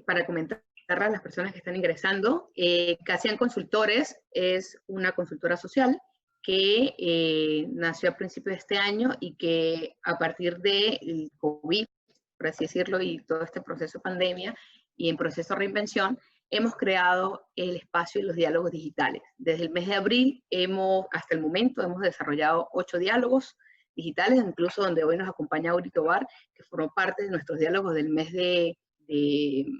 para comentar a las personas que están ingresando, Casian Consultores es una consultora social que nació a principios de este año y que a partir del COVID, por así decirlo, y todo este proceso de pandemia y en proceso de reinvención, hemos creado el espacio y los diálogos digitales. Desde el mes de abril, hasta el momento, hemos desarrollado 8 diálogos digitales, incluso donde hoy nos acompaña Aurito Bar, que formó parte de nuestros diálogos del mes de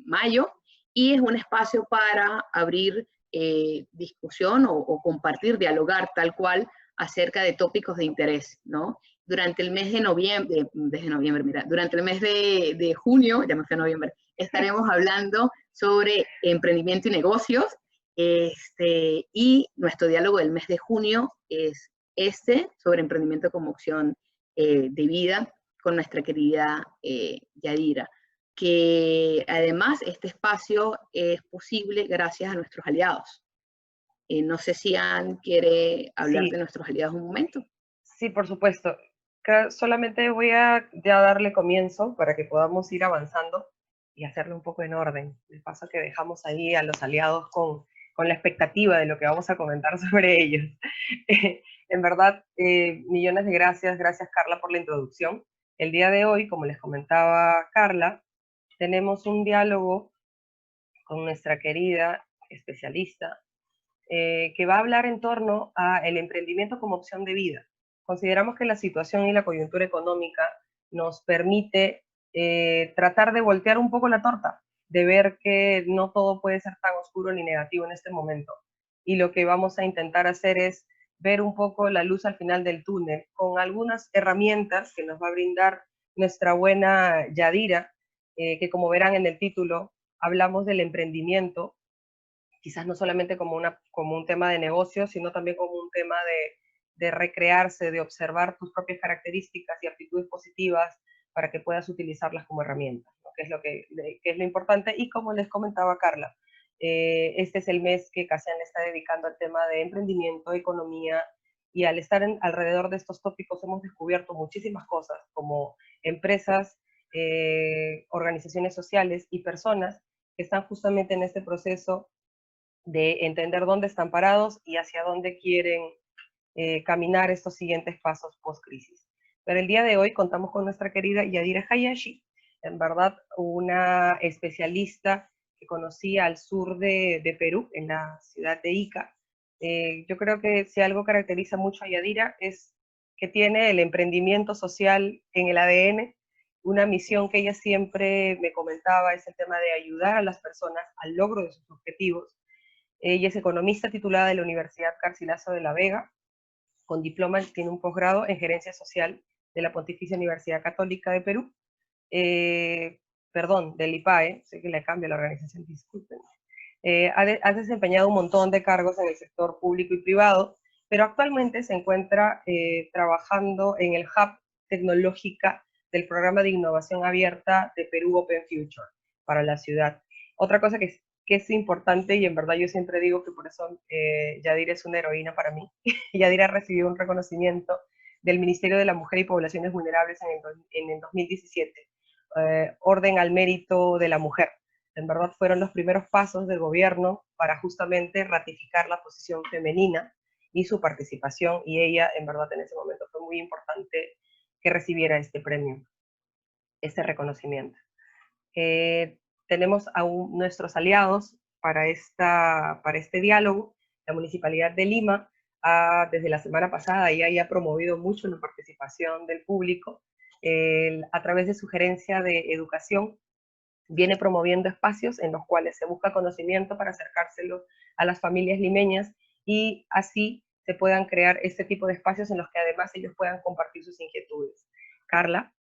mayo, y es un espacio para abrir discusión o compartir, dialogar tal cual acerca de tópicos de interés, ¿no? Durante el mes de noviembre, durante el mes de junio, ya me fui a noviembre, estaremos hablando sobre emprendimiento y negocios, y nuestro diálogo del mes de junio es sobre emprendimiento como opción de vida con nuestra querida Yadira, que además este espacio es posible gracias a nuestros aliados. No sé si Ann quiere hablar de Sí, nuestros aliados un momento. sí, por supuesto. Solamente voy a ya darle comienzo para que podamos ir avanzando y hacerlo un poco en orden. De paso que dejamos ahí a los aliados con la expectativa de lo que vamos a comentar sobre ellos. En verdad, millones de gracias. Gracias, Carla, por la introducción. El día de hoy, como les comentaba Carla, tenemos un diálogo con nuestra querida especialista que va a hablar en torno al emprendimiento como opción de vida. Consideramos que la situación y la coyuntura económica nos permite tratar de voltear un poco la torta, de ver que no todo puede ser tan oscuro ni negativo en este momento. Y lo que vamos a intentar hacer es ver un poco la luz al final del túnel con algunas herramientas que nos va a brindar nuestra buena Yadira, que como verán en el título, hablamos del emprendimiento, quizás no solamente como un tema de negocio, sino también como un tema de recrearse, de observar tus propias características y aptitudes positivas para que puedas utilizarlas como herramientas, ¿no? Que es lo importante. Y como les comentaba Carla, este es el mes que Casian le está dedicando al tema de emprendimiento, economía, y al estar alrededor de estos tópicos hemos descubierto muchísimas cosas, como empresas, organizaciones sociales y personas que están justamente en este proceso de entender dónde están parados y hacia dónde quieren caminar estos siguientes pasos post-crisis. Pero el día de hoy contamos con nuestra querida Yadira Hayashi, en verdad una especialista que conocí al sur de Perú, en la ciudad de Ica. Yo creo que si algo caracteriza mucho a Yadira es que tiene el emprendimiento social en el ADN, una misión que ella siempre me comentaba es el tema de ayudar a las personas al logro de sus objetivos. Ella es economista titulada de la Universidad Garcilaso de la Vega, con diploma, tiene un posgrado en gerencia social de la Pontificia Universidad Católica de Perú, del IPAE, sé que le cambio la organización, disculpen. Ha desempeñado un montón de cargos en el sector público y privado, pero actualmente se encuentra trabajando en el Hub Tecnológica del Programa de Innovación Abierta de Perú Open Future para la ciudad. Otra cosa que es importante, y en verdad yo siempre digo que por eso Yadira es una heroína para mí, Yadira recibió un reconocimiento del Ministerio de la Mujer y Poblaciones Vulnerables en el 2017, Orden al Mérito de la Mujer. En verdad fueron los primeros pasos del gobierno para justamente ratificar la posición femenina y su participación, y ella en verdad en ese momento fue muy importante que recibiera este premio, este reconocimiento. Tenemos a nuestros aliados para este diálogo. La Municipalidad de Lima desde la semana pasada ya ha promovido mucho la participación del público. A través de su gerencia de educación viene promoviendo espacios en los cuales se busca conocimiento para acercárselo a las familias limeñas y así se puedan crear este tipo de espacios en los que además ellos puedan compartir sus inquietudes. Carla,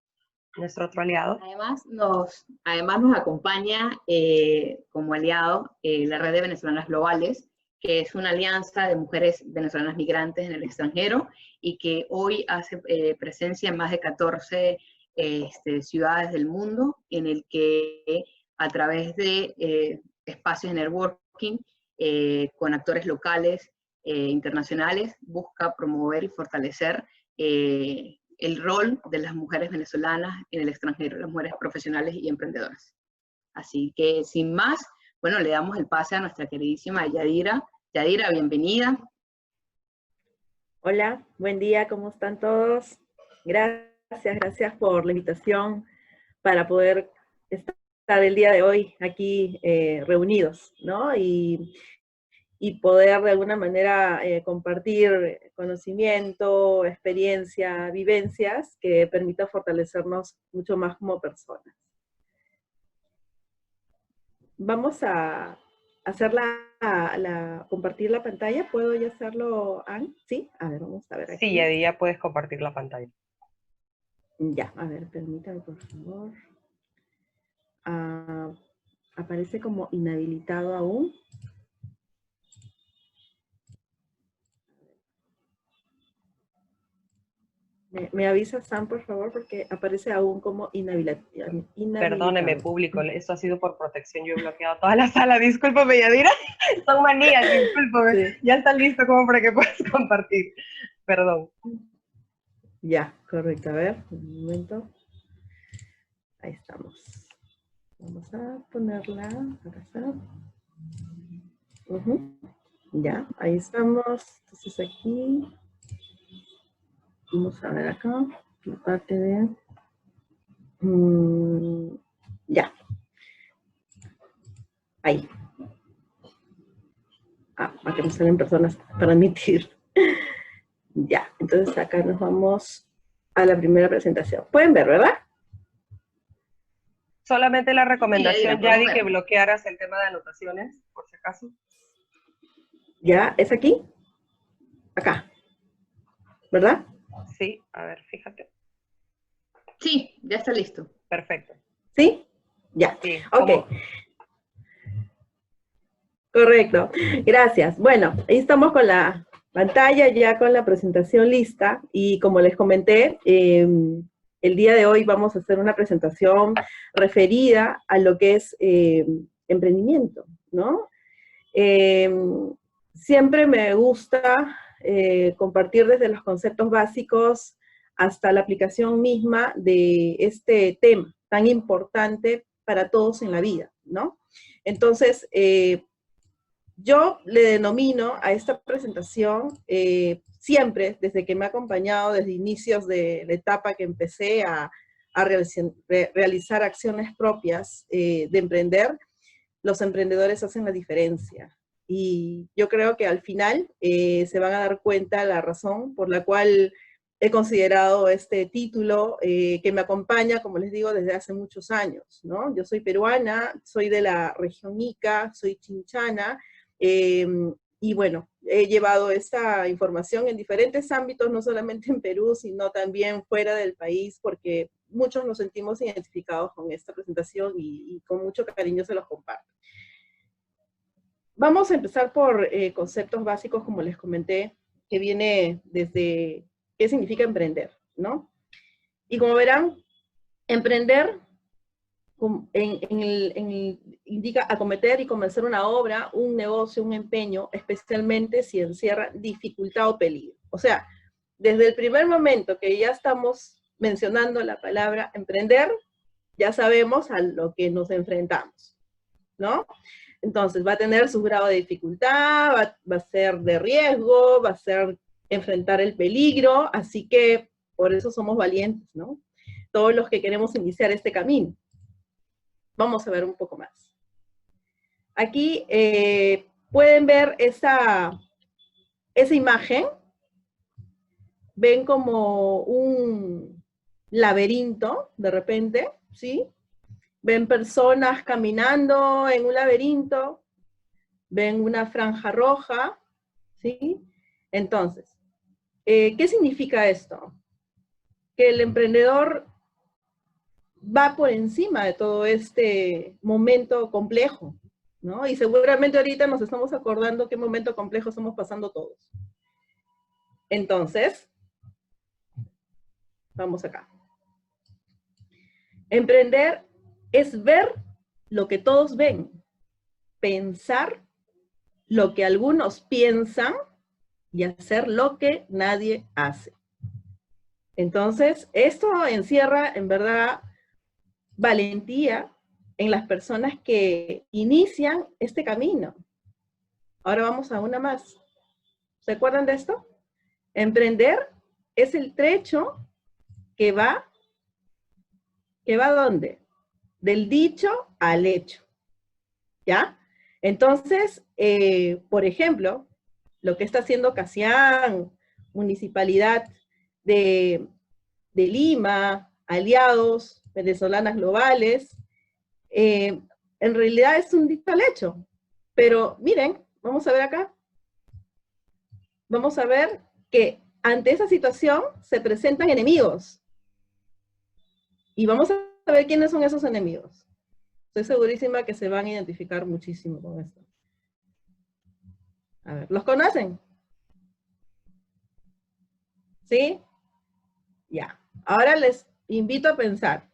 nuestro otro aliado. Además nos acompaña como aliado la Red de Venezolanas Globales, que es una alianza de mujeres venezolanas migrantes en el extranjero y que hoy hace presencia en más de 14 ciudades del mundo, en el que a través de espacios de networking con actores locales internacionales busca promover y fortalecer el rol de las mujeres venezolanas en el extranjero, las mujeres profesionales y emprendedoras. Así que sin más, bueno, le damos el pase a nuestra queridísima Yadira. Yadira, bienvenida. Hola, buen día, ¿cómo están todos? Gracias por la invitación para poder estar el día de hoy aquí reunidos, ¿no? Y poder de alguna manera compartir conocimiento, experiencia, vivencias que permita fortalecernos mucho más como personas. Vamos a hacer compartir la pantalla. ¿Puedo ya hacerlo, Ann? ¿Sí? A ver, vamos a ver aquí. Sí, Yadi, ya puedes compartir la pantalla. Ya, a ver, permítame, por favor. Aparece como inhabilitado aún. ¿Me avisa, Sam, por favor? Porque aparece aún como inhabilitado. Perdóneme, público, eso ha sido por protección. Yo he bloqueado toda la sala. Discúlpame, Yadira. Son manías, discúlpame. Sí. Ya está listo como para que puedas compartir. Perdón. Ya, correcto. A ver, un momento. Ahí estamos. Vamos a ponerla. Acá está. Ya, ahí estamos. Entonces aquí. Vamos a ver acá. La parte de... ya. Ahí. Aquí me salen personas para admitir. Ya, entonces acá nos vamos a la primera presentación. Pueden ver, ¿verdad? Solamente la recomendación, Yadi, que bloquearas el tema de anotaciones, por si acaso. ¿Ya? ¿Es aquí? Acá. ¿Verdad? Sí, a ver, fíjate. Sí, ya está listo. Perfecto. ¿Sí? Ya. Sí, ok. Correcto. Gracias. Bueno, ahí estamos con la pantalla, ya con la presentación lista. Y como les comenté, el día de hoy vamos a hacer una presentación referida a lo que es emprendimiento, ¿no? Siempre me gusta compartir desde los conceptos básicos hasta la aplicación misma de este tema tan importante para todos en la vida, ¿no? Entonces, yo le denomino a esta presentación siempre, desde que me ha acompañado desde inicios de la etapa que empecé a realizar acciones propias de emprender, los emprendedores hacen la diferencia. Y yo creo que al final se van a dar cuenta la razón por la cual he considerado este título que me acompaña, como les digo, desde hace muchos años, ¿no? Yo soy peruana, soy de la región Ica, soy chinchana, y bueno, he llevado esta información en diferentes ámbitos, no solamente en Perú, sino también fuera del país, porque muchos nos sentimos identificados con esta presentación y con mucho cariño se los comparto. Vamos a empezar por conceptos básicos, como les comenté, que viene desde qué significa emprender, ¿no? Y como verán, emprender indica acometer y comenzar una obra, un negocio, un empeño, especialmente si encierra dificultad o peligro. O sea, desde el primer momento que ya estamos mencionando la palabra emprender, ya sabemos a lo que nos enfrentamos, ¿no? Entonces va a tener su grado de dificultad, va a ser de riesgo, va a ser enfrentar el peligro, así que por eso somos valientes, ¿no? Todos los que queremos iniciar este camino. Vamos a ver un poco más. Aquí pueden ver esa imagen. Ven como un laberinto, de repente, ¿sí? Ven personas caminando en un laberinto, ven una franja roja, ¿sí? Entonces, ¿qué significa esto? Que el emprendedor va por encima de todo este momento complejo, ¿no? Y seguramente ahorita nos estamos acordando qué momento complejo estamos pasando todos. Entonces, vamos acá. Emprender es ver lo que todos ven, pensar lo que algunos piensan y hacer lo que nadie hace. Entonces, esto encierra, en verdad, valentía, en las personas que inician este camino. Ahora vamos a una más. ¿Se acuerdan de esto? Emprender es el trecho que va ¿a dónde? Del dicho al hecho, ¿ya? Entonces, por ejemplo, lo que está haciendo Casián, Municipalidad de Lima, aliados, venezolanas globales, en realidad es un dicho al hecho. Pero miren, vamos a ver acá. Vamos a ver que ante esa situación se presentan enemigos. Y vamos a ver quiénes son esos enemigos. Estoy segurísima que se van a identificar muchísimo con esto. A ver, ¿los conocen? ¿Sí? Ya. Ahora les invito a pensar.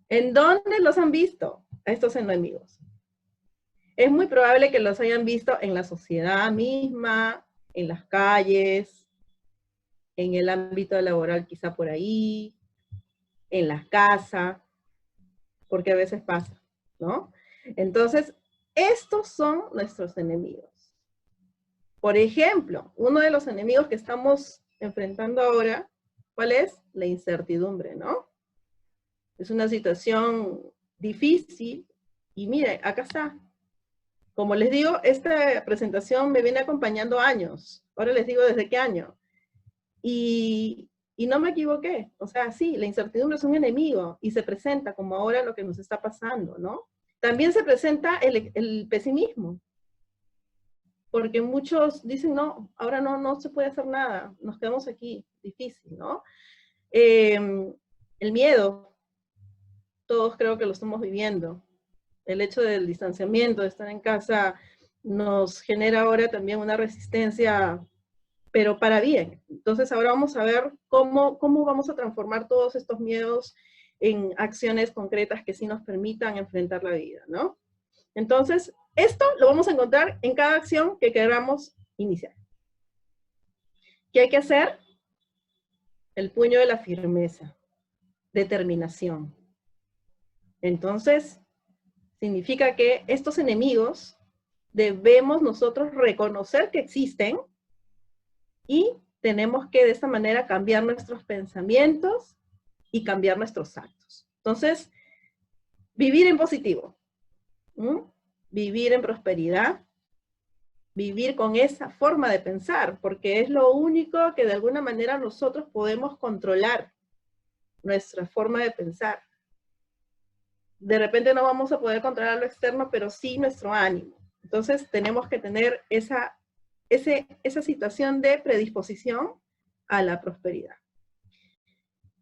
¿En dónde los han visto a estos enemigos? Es muy probable que los hayan visto en la sociedad misma, en las calles, en el ámbito laboral quizá por ahí, en la casa, porque a veces pasa, ¿no? Entonces, estos son nuestros enemigos. Por ejemplo, uno de los enemigos que estamos enfrentando ahora, ¿cuál es? La incertidumbre, ¿no? Es una situación difícil y mire, acá está. Como les digo, esta presentación me viene acompañando años. Ahora les digo desde qué año. Y no me equivoqué. O sea, sí, la incertidumbre es un enemigo y se presenta como ahora lo que nos está pasando, ¿no? También se presenta el pesimismo. Porque muchos dicen, no, ahora no se puede hacer nada, nos quedamos aquí, difícil, ¿no? El miedo, todos creo que lo estamos viviendo. El hecho del distanciamiento, de estar en casa, nos genera ahora también una resistencia, pero para bien. Entonces ahora vamos a ver cómo vamos a transformar todos estos miedos en acciones concretas que sí nos permitan enfrentar la vida, ¿no? Entonces, esto lo vamos a encontrar en cada acción que queramos iniciar. ¿Qué hay que hacer? El puño de la firmeza, determinación. Entonces, significa que estos enemigos debemos nosotros reconocer que existen y tenemos que de esta manera cambiar nuestros pensamientos y cambiar nuestros actos. Entonces, vivir en positivo. Vivir en prosperidad, vivir con esa forma de pensar, porque es lo único que de alguna manera nosotros podemos controlar, nuestra forma de pensar. De repente no vamos a poder controlar lo externo, pero sí nuestro ánimo. Entonces tenemos que tener esa situación de predisposición a la prosperidad.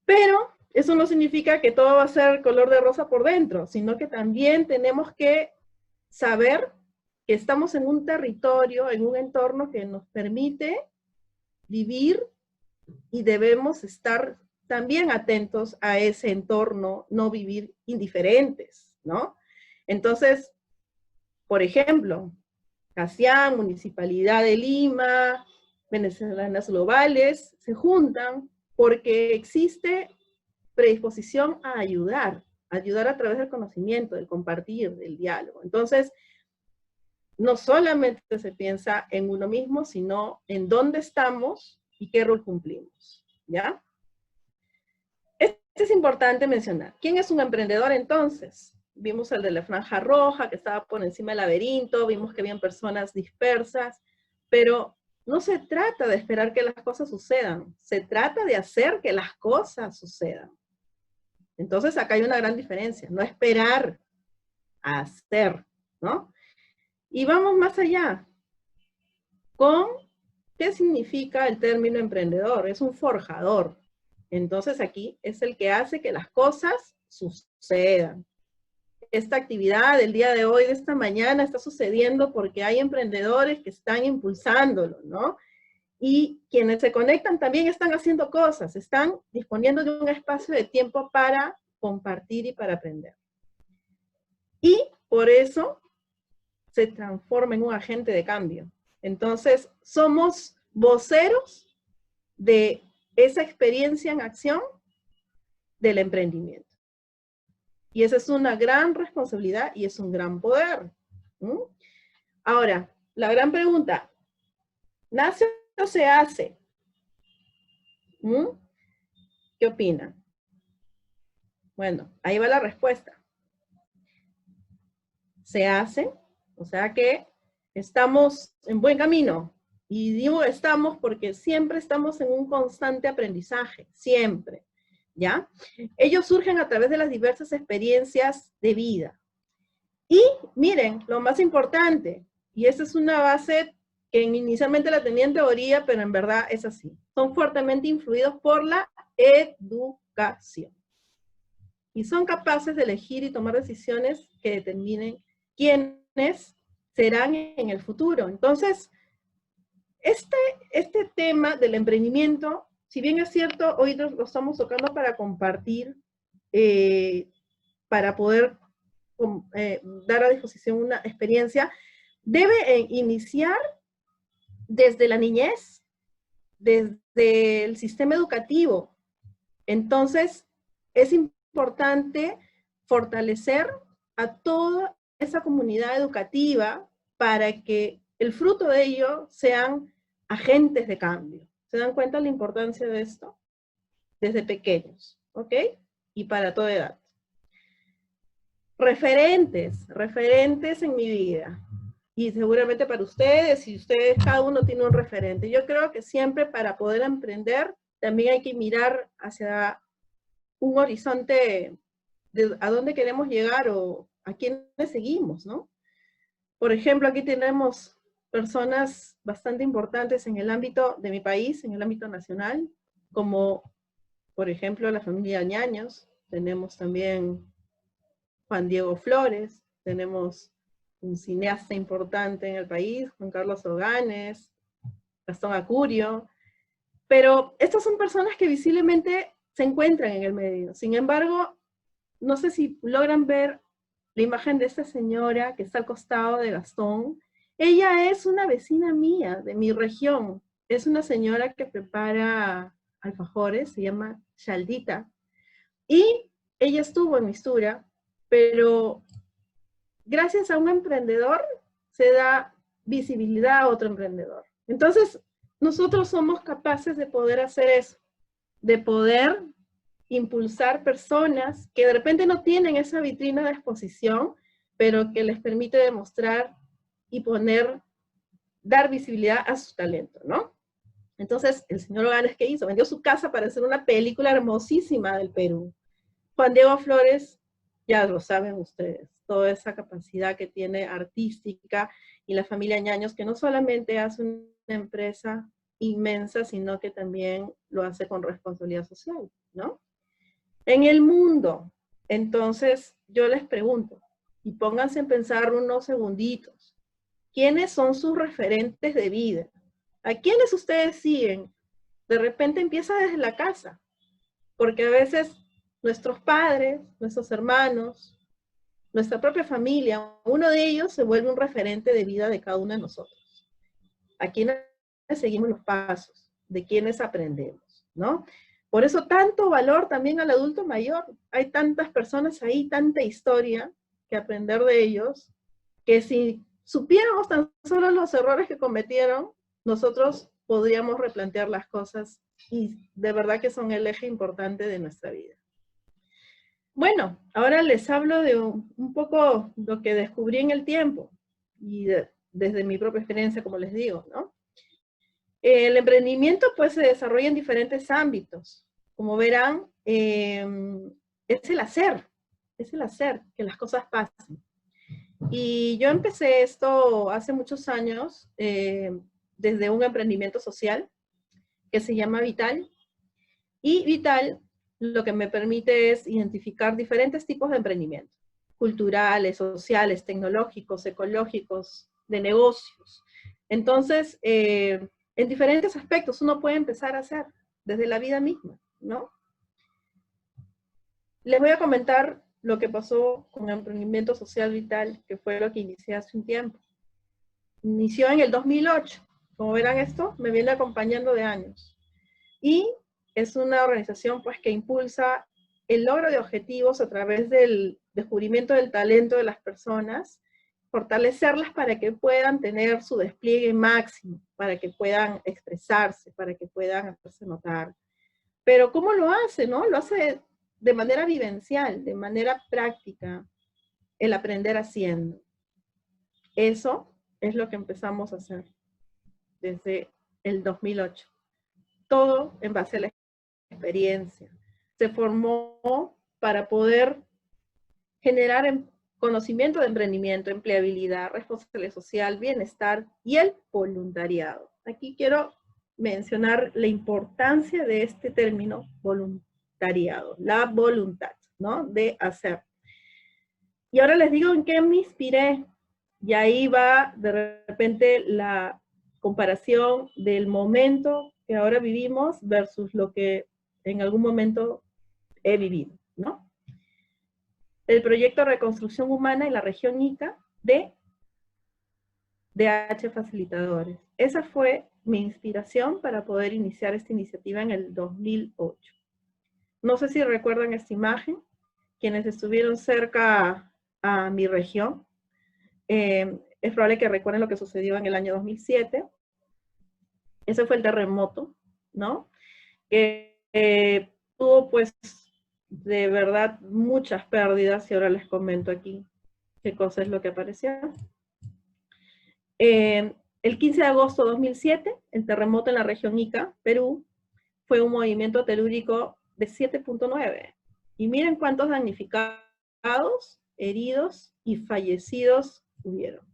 Pero eso no significa que todo va a ser color de rosa por dentro, sino que también tenemos que saber que estamos en un territorio, en un entorno que nos permite vivir y debemos estar también atentos a ese entorno, no vivir indiferentes, ¿no? Entonces, por ejemplo, Casián, Municipalidad de Lima, Venezolanas Globales, se juntan porque existe predisposición a ayudar a través del conocimiento, del compartir, del diálogo. Entonces, no solamente se piensa en uno mismo, sino en dónde estamos y qué rol cumplimos, ¿ya? Esto es importante mencionar. ¿Quién es un emprendedor entonces? Vimos el de la franja roja, que estaba por encima del laberinto, vimos que habían personas dispersas, pero no se trata de esperar que las cosas sucedan, se trata de hacer que las cosas sucedan. Entonces acá hay una gran diferencia, no esperar, hacer, ¿no? Y vamos más allá, con ¿qué significa el término emprendedor? Es un forjador. Entonces aquí es el que hace que las cosas sucedan. Esta actividad del día de hoy, de esta mañana, está sucediendo porque hay emprendedores que están impulsándolo, ¿no? Y quienes se conectan también están haciendo cosas, están disponiendo de un espacio de tiempo para compartir y para aprender. Y por eso se transforma en un agente de cambio. Entonces, somos voceros de esa experiencia en acción del emprendimiento. Y esa es una gran responsabilidad y es un gran poder. ¿Mm? Ahora, la gran pregunta, ¿nace o se hace? ¿Mm? ¿Qué opinan? Bueno, ahí va la respuesta. Se hace, o sea que estamos en buen camino. Y digo estamos porque siempre estamos en un constante aprendizaje, siempre, ¿ya? Ellos surgen a través de las diversas experiencias de vida. Y miren, lo más importante, y esa es una base que inicialmente la tenía en teoría, pero en verdad es así. Son fuertemente influidos por la educación. Y son capaces de elegir y tomar decisiones que determinen quiénes serán en el futuro. Entonces, este tema del emprendimiento, si bien es cierto, hoy lo estamos tocando para compartir, para poder dar a disposición una experiencia, debe iniciar desde la niñez, desde el sistema educativo. Entonces, es importante fortalecer a toda esa comunidad educativa para que el fruto de ello sean agentes de cambio. ¿Se dan cuenta de la importancia de esto? Desde pequeños, ¿ok? Y para toda edad. Referentes en mi vida. Y seguramente para ustedes, y ustedes, cada uno tiene un referente. Yo creo que siempre para poder emprender, también hay que mirar hacia un horizonte de a dónde queremos llegar o a quiénes seguimos, ¿no? Por ejemplo, aquí tenemos personas bastante importantes en el ámbito de mi país, en el ámbito nacional, como, por ejemplo, la familia Ñaños. Tenemos también Juan Diego Flores, tenemos un cineasta importante en el país, Juan Carlos Oganes, Gastón Acurio, pero estas son personas que visiblemente se encuentran en el medio. Sin embargo, no sé si logran ver la imagen de esta señora que está al costado de Gastón. Ella es una vecina mía, de mi región. Es una señora que prepara alfajores, se llama Chaldita. Y ella estuvo en Mistura, pero gracias a un emprendedor se da visibilidad a otro emprendedor. Entonces, nosotros somos capaces de poder hacer eso, de poder impulsar personas que de repente no tienen esa vitrina de exposición, pero que les permite demostrar y dar visibilidad a su talento, ¿no? Entonces, el señor Oganes, ¿qué hizo? Vendió su casa para hacer una película hermosísima del Perú. Juan Diego Flores, ya lo saben ustedes, toda esa capacidad que tiene artística, y la familia Ñaños, que no solamente hace una empresa inmensa, sino que también lo hace con responsabilidad social, ¿no? En el mundo, entonces, yo les pregunto, y pónganse a pensar unos segunditos, ¿quiénes son sus referentes de vida? ¿A quiénes ustedes siguen? De repente empieza desde la casa, porque a veces nuestros padres, nuestros hermanos, nuestra propia familia, uno de ellos se vuelve un referente de vida de cada uno de nosotros. ¿A quiénes seguimos los pasos? ¿De quiénes aprendemos? ¿No? Por eso tanto valor también al adulto mayor. Hay tantas personas ahí, tanta historia que aprender de ellos, que si supiéramos tan solo los errores que cometieron, nosotros podríamos replantear las cosas, y de verdad que son el eje importante de nuestra vida. Bueno, ahora les hablo de un poco lo que descubrí en el tiempo, y desde mi propia experiencia, como les digo, ¿no? El emprendimiento pues se desarrolla en diferentes ámbitos. Como verán, es el hacer, que las cosas pasen. Y yo empecé esto hace muchos años, desde un emprendimiento social que se llama Vital. Y Vital lo que me permite es identificar diferentes tipos de emprendimiento: culturales, sociales, tecnológicos, ecológicos, de negocios. Entonces, en diferentes aspectos uno puede empezar a hacer desde la vida misma, ¿no? Les voy a comentar lo que pasó con el emprendimiento social Vital, que fue lo que inicié hace un tiempo. Inició en el 2008. Como verán, esto me viene acompañando de años. Y es una organización pues que impulsa el logro de objetivos a través del descubrimiento del talento de las personas, fortalecerlas para que puedan tener su despliegue máximo, para que puedan expresarse, para que puedan hacerse notar. Pero ¿cómo lo hace, no? Lo hace de manera vivencial, de manera práctica, el aprender haciendo. Eso es lo que empezamos a hacer desde el 2008. Todo en base a la experiencia. Se formó para poder generar conocimiento de emprendimiento, empleabilidad, responsabilidad social, bienestar y el voluntariado. Aquí quiero mencionar la importancia de este término voluntariado, la voluntad, ¿no? De hacer. Y ahora les digo en qué me inspiré. Y ahí va de repente la comparación del momento que ahora vivimos versus lo que en algún momento he vivido, ¿no? El proyecto Reconstrucción Humana en la región Ica de DH Facilitadores. Esa fue mi inspiración para poder iniciar esta iniciativa en el 2008. No sé si recuerdan esta imagen, quienes estuvieron cerca a mi región. Es probable que recuerden lo que sucedió en el año 2007. Ese fue el terremoto, ¿no? Que tuvo pues de verdad muchas pérdidas, y ahora les comento aquí qué cosa es lo que apareció. El 15 de agosto de 2007, el terremoto en la región Ica, Perú, fue un movimiento telúrico de 7.9. Y miren cuántos damnificados, heridos y fallecidos hubieron.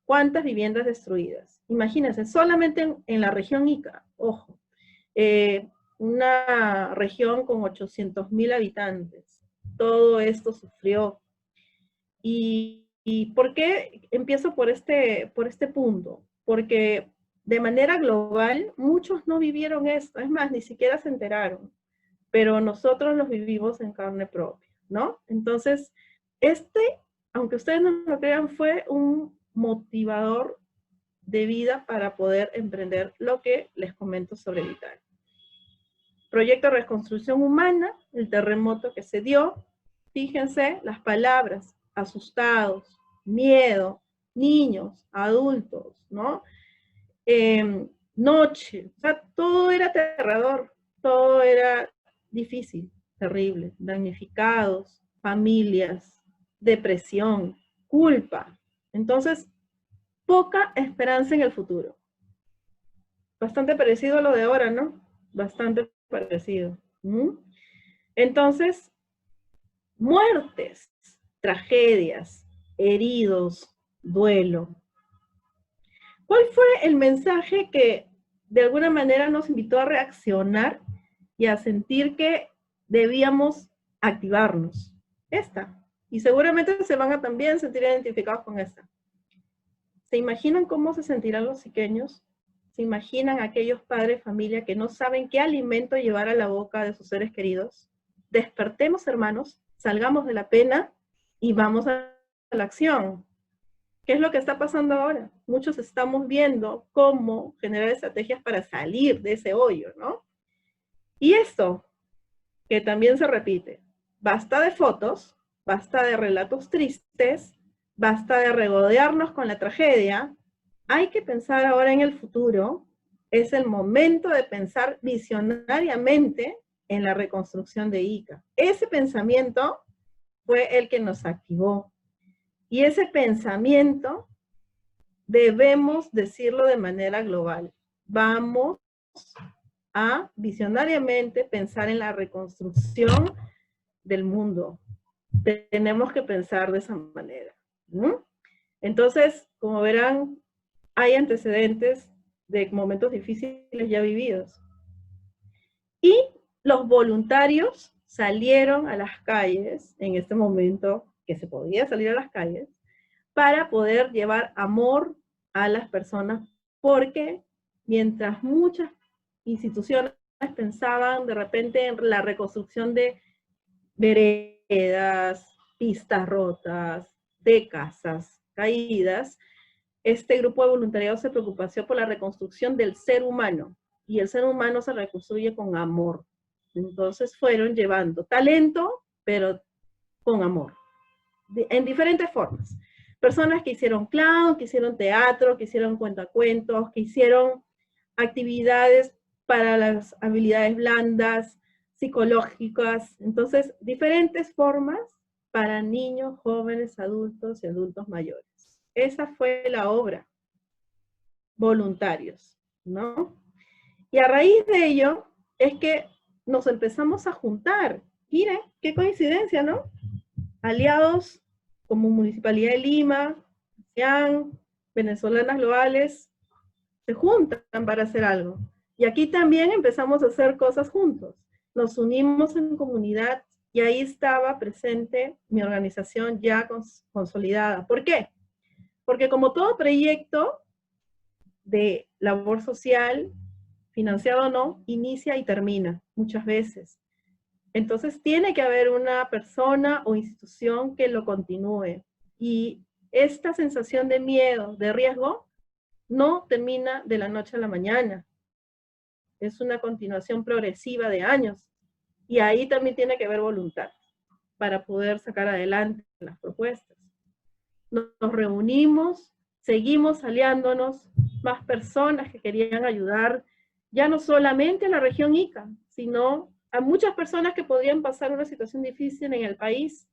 ¿Cuántas viviendas destruidas? Imagínense, solamente en la región Ica, ojo, una región con 800.000 habitantes. Todo esto sufrió. ¿Y por qué empiezo por este punto? Porque de manera global, muchos no vivieron esto, es más, ni siquiera se enteraron, pero nosotros los vivimos en carne propia, ¿no? Entonces, aunque ustedes no lo crean, fue un motivador de vida para poder emprender lo que les comento sobre Vital. Proyecto Reconstrucción Humana, el terremoto que se dio, fíjense las palabras, asustados, miedo, niños, adultos, ¿no? Noche, o sea, todo era aterrador, todo era difícil, terrible, damnificados, familias, depresión, culpa. Entonces, poca esperanza en el futuro. Bastante parecido a lo de ahora, ¿no? Bastante parecido. Entonces, muertes, tragedias, heridos, duelo. ¿Cuál fue el mensaje que de alguna manera nos invitó a reaccionar y a sentir que debíamos activarnos? Esta. Y seguramente se van a también sentir identificados con esta. ¿Se imaginan cómo se sentirán los iqueños? ¿Se imaginan aquellos padres de familia que no saben qué alimento llevar a la boca de sus seres queridos? Despertemos, hermanos, salgamos de la pena y vamos a la acción. ¿Qué es lo que está pasando ahora? Muchos estamos viendo cómo generar estrategias para salir de ese hoyo, ¿no? Y esto, que también se repite, basta de fotos, basta de relatos tristes, basta de regodearnos con la tragedia. Hay que pensar ahora en el futuro. Es el momento de pensar visionariamente en la reconstrucción de Ica. Ese pensamiento fue el que nos activó. Y ese pensamiento debemos decirlo de manera global. Vamos a visionariamente pensar en la reconstrucción del mundo. Tenemos que pensar de esa manera, ¿no? Entonces, como verán, hay antecedentes de momentos difíciles ya vividos. Y los voluntarios salieron a las calles en este momento que se podía salir a las calles para poder llevar amor a las personas, porque mientras muchas instituciones pensaban de repente en la reconstrucción de veredas, pistas rotas, de casas caídas, este grupo de voluntariado se preocupó por la reconstrucción del ser humano, y el ser humano se reconstruye con amor. Entonces fueron llevando talento, pero con amor, en diferentes formas. Personas que hicieron clown, que hicieron teatro, que hicieron cuentacuentos, que hicieron actividades para las habilidades blandas, psicológicas. Entonces, diferentes formas para niños, jóvenes, adultos y adultos mayores. Esa fue la obra, voluntarios, ¿no? Y a raíz de ello es que nos empezamos a juntar. Miren, qué coincidencia, ¿no? Aliados como Municipalidad de Lima, CIAN, Venezolanas Globales, se juntan para hacer algo. Y aquí también empezamos a hacer cosas juntos. Nos unimos en comunidad y ahí estaba presente mi organización ya consolidada. ¿Por qué? Porque como todo proyecto de labor social, financiado o no, inicia y termina muchas veces. Entonces tiene que haber una persona o institución que lo continúe. Y esta sensación de miedo, de riesgo, no termina de la noche a la mañana. Es una continuación progresiva de años. Y ahí también tiene que haber voluntad para poder sacar adelante las propuestas. Nos reunimos, seguimos aliándonos, más personas que querían ayudar, ya no solamente a la región Ica, sino a muchas personas que podrían pasar una situación difícil en el país.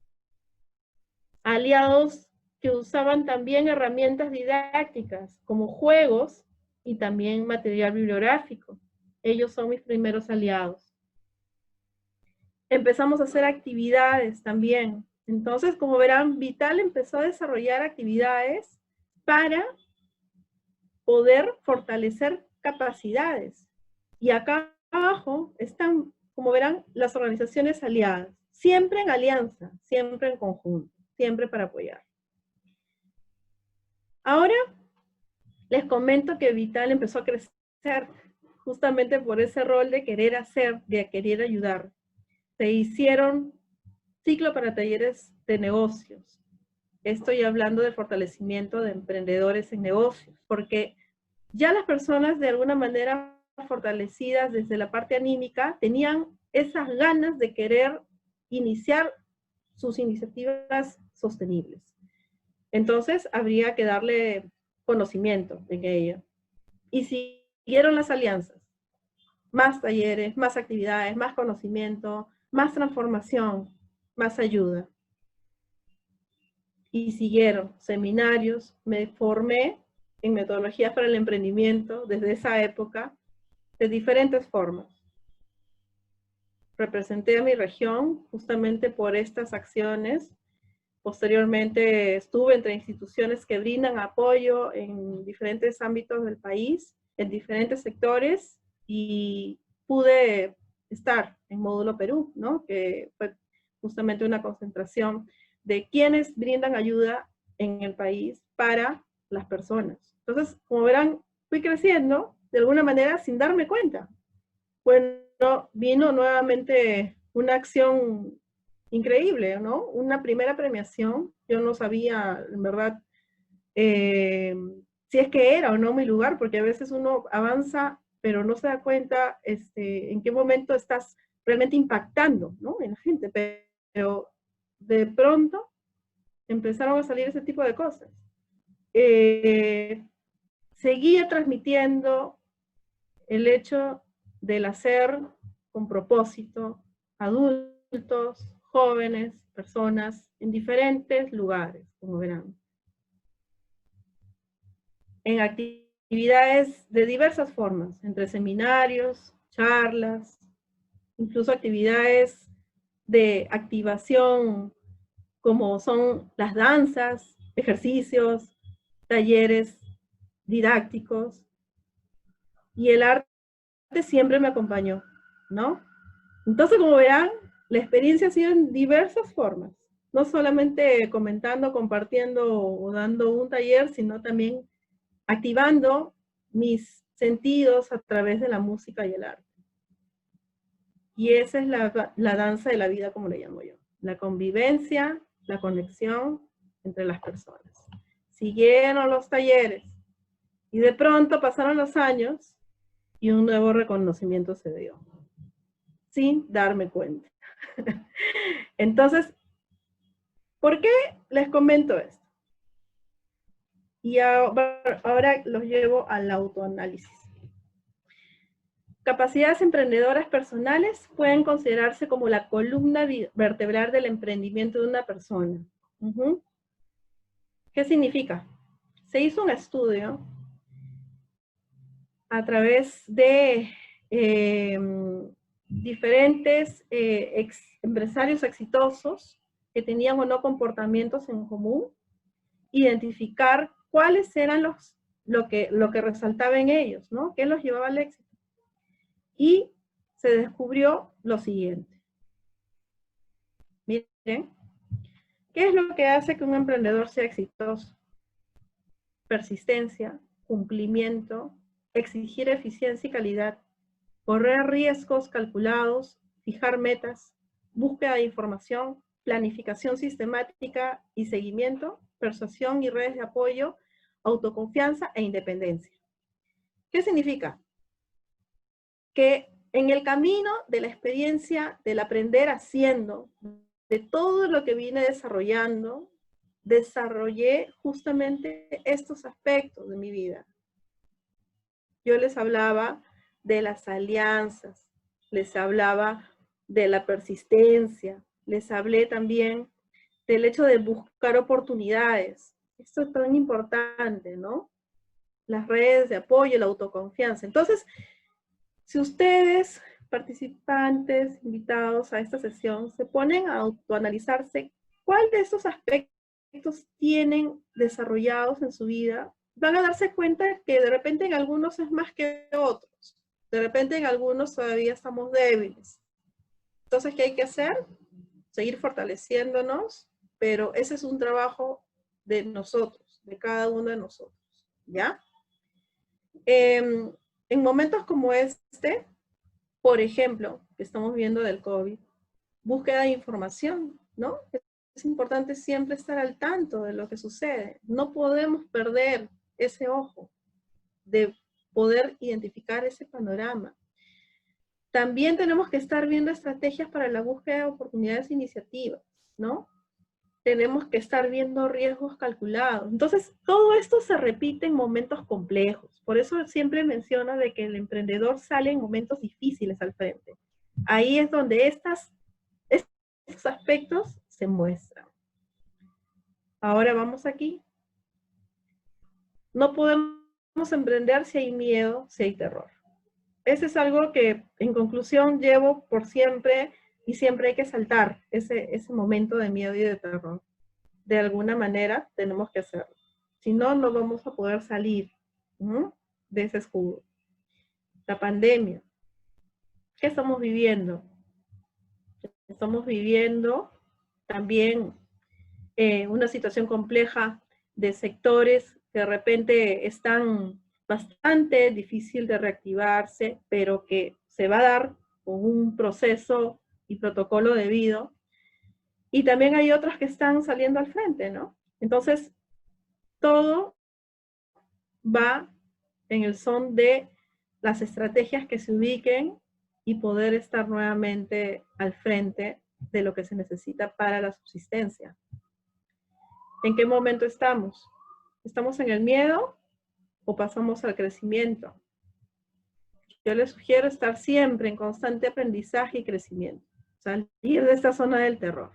Aliados que usaban también herramientas didácticas, como juegos y también material bibliográfico. Ellos son mis primeros aliados. Empezamos a hacer actividades también. Entonces, como verán, Vital empezó a desarrollar actividades para poder fortalecer capacidades. Y acá abajo están, como verán, las organizaciones aliadas. Siempre en alianza, siempre en conjunto, siempre para apoyar. Ahora les comento que Vital empezó a crecer justamente por ese rol de querer hacer, de querer ayudar. Se hicieron ciclo para talleres de negocios. Estoy hablando del fortalecimiento de emprendedores en negocios, porque ya las personas de alguna manera fortalecidas desde la parte anímica tenían esas ganas de querer iniciar sus iniciativas sostenibles. Entonces habría que darle conocimiento en ello. Y siguieron las alianzas. Más talleres, más actividades, más conocimiento, más transformación, más ayuda. Y siguieron seminarios, me formé en metodologías para el emprendimiento desde esa época, de diferentes formas. Representé a mi región justamente por estas acciones. Posteriormente estuve entre instituciones que brindan apoyo en diferentes ámbitos del país, en diferentes sectores, y pude estar en Módulo Perú, ¿no? Que fue justamente una concentración de quienes brindan ayuda en el país para las personas. Entonces, como verán, fui creciendo de alguna manera sin darme cuenta. Bueno, vino nuevamente una acción increíble, ¿no? Una primera premiación. Yo no sabía, en verdad, si es que era o no mi lugar, porque a veces uno avanza, pero no se da cuenta en qué momento estás realmente impactando, ¿no? En la gente. Pero de pronto empezaron a salir ese tipo de cosas. Seguía transmitiendo el hecho del hacer con propósito, adultos, jóvenes, personas, en diferentes lugares, como verán. En actividades de diversas formas, entre seminarios, charlas, incluso actividades de activación, como son las danzas, ejercicios, talleres didácticos, y el arte siempre me acompañó, ¿no? Entonces, como verán, la experiencia ha sido en diversas formas, no solamente comentando, compartiendo o dando un taller, sino también activando mis sentidos a través de la música y el arte. Y esa es la danza de la vida, como le llamo yo. La convivencia, la conexión entre las personas. Siguieron los talleres y de pronto pasaron los años y un nuevo reconocimiento se dio. sin darme cuenta. Entonces, ¿por qué les comento esto? Y ahora los llevo al autoanálisis. Capacidades emprendedoras personales pueden considerarse como la columna vertebral del emprendimiento de una persona. ¿Qué significa? Se hizo un estudio a través de diferentes empresarios exitosos que tenían o no comportamientos en común, identificar cuáles eran lo que resaltaba en ellos, ¿no? ¿Qué los llevaba al éxito? Y se descubrió lo siguiente. Miren, ¿qué es lo que hace que un emprendedor sea exitoso? Persistencia, cumplimiento, exigir eficiencia y calidad, correr riesgos calculados, fijar metas, búsqueda de información, planificación sistemática y seguimiento, persuasión y redes de apoyo, autoconfianza e independencia. ¿Qué significa? Que en el camino de la experiencia, del aprender haciendo, de todo lo que vine desarrollando, desarrollé justamente estos aspectos de mi vida. Yo les hablaba de las alianzas, les hablaba de la persistencia, les hablé también del hecho de buscar oportunidades. Esto es tan importante, ¿no? Las redes de apoyo, la autoconfianza. Entonces, si ustedes, participantes, invitados a esta sesión, se ponen a autoanalizarse cuál de estos aspectos tienen desarrollados en su vida, van a darse cuenta que de repente en algunos es más que otros. De repente en algunos todavía estamos débiles. Entonces, ¿qué hay que hacer? Seguir fortaleciéndonos, pero ese es un trabajo de nosotros, de cada uno de nosotros, ¿ya? En momentos como este, por ejemplo, que estamos viendo del COVID, búsqueda de información, ¿no? Es importante siempre estar al tanto de lo que sucede. No podemos perder ese ojo de poder identificar ese panorama. También tenemos que estar viendo estrategias para la búsqueda de oportunidades e iniciativas, ¿no? Tenemos que estar viendo riesgos calculados. Entonces, todo esto se repite en momentos complejos. Por eso siempre menciono de que el emprendedor sale en momentos difíciles al frente. Ahí es donde estos aspectos se muestran. Ahora vamos aquí. No podemos emprender si hay miedo, si hay terror. Ese es algo que, en conclusión, llevo por siempre y siempre hay que saltar ese momento de miedo y de terror. De alguna manera tenemos que hacerlo. Si no, no vamos a poder salir de ese escudo. La pandemia. ¿Qué estamos viviendo? Estamos viviendo también una situación compleja de sectores que de repente están bastante difícil de reactivarse, pero que se va a dar con un proceso y protocolo debido. Y también hay otros que están saliendo al frente, ¿no? Entonces, todo va en el son de las estrategias que se ubiquen y poder estar nuevamente al frente de lo que se necesita para la subsistencia. ¿En qué momento estamos? ¿Estamos en el miedo o pasamos al crecimiento? Yo les sugiero estar siempre en constante aprendizaje y crecimiento. Salir de esta zona del terror.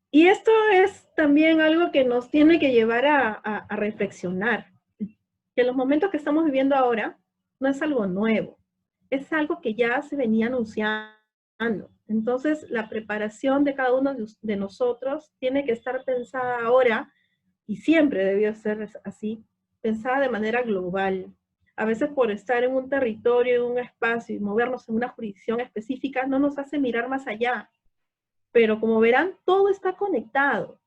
Y esto es también algo que nos tiene que llevar a reflexionar. Que los momentos que estamos viviendo ahora no es algo nuevo. Es algo que ya se venía anunciando. Entonces, la preparación de cada uno de nosotros tiene que estar pensada ahora, y siempre debió ser así, pensada de manera global. A veces por estar en un territorio, en un espacio y movernos en una jurisdicción específica, no nos hace mirar más allá. Pero como verán, todo está conectado.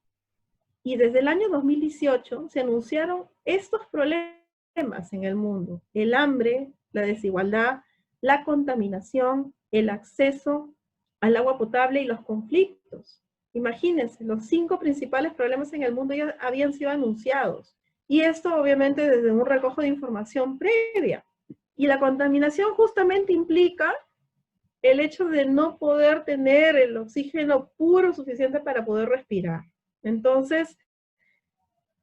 Y desde el año 2018 se anunciaron estos problemas en el mundo. El hambre, la desigualdad, la contaminación, el acceso al agua potable y los conflictos. Imagínense, los 5 principales problemas en el mundo ya habían sido anunciados. Y esto obviamente desde un recojo de información previa. Y la contaminación justamente implica el hecho de no poder tener el oxígeno puro suficiente para poder respirar. Entonces,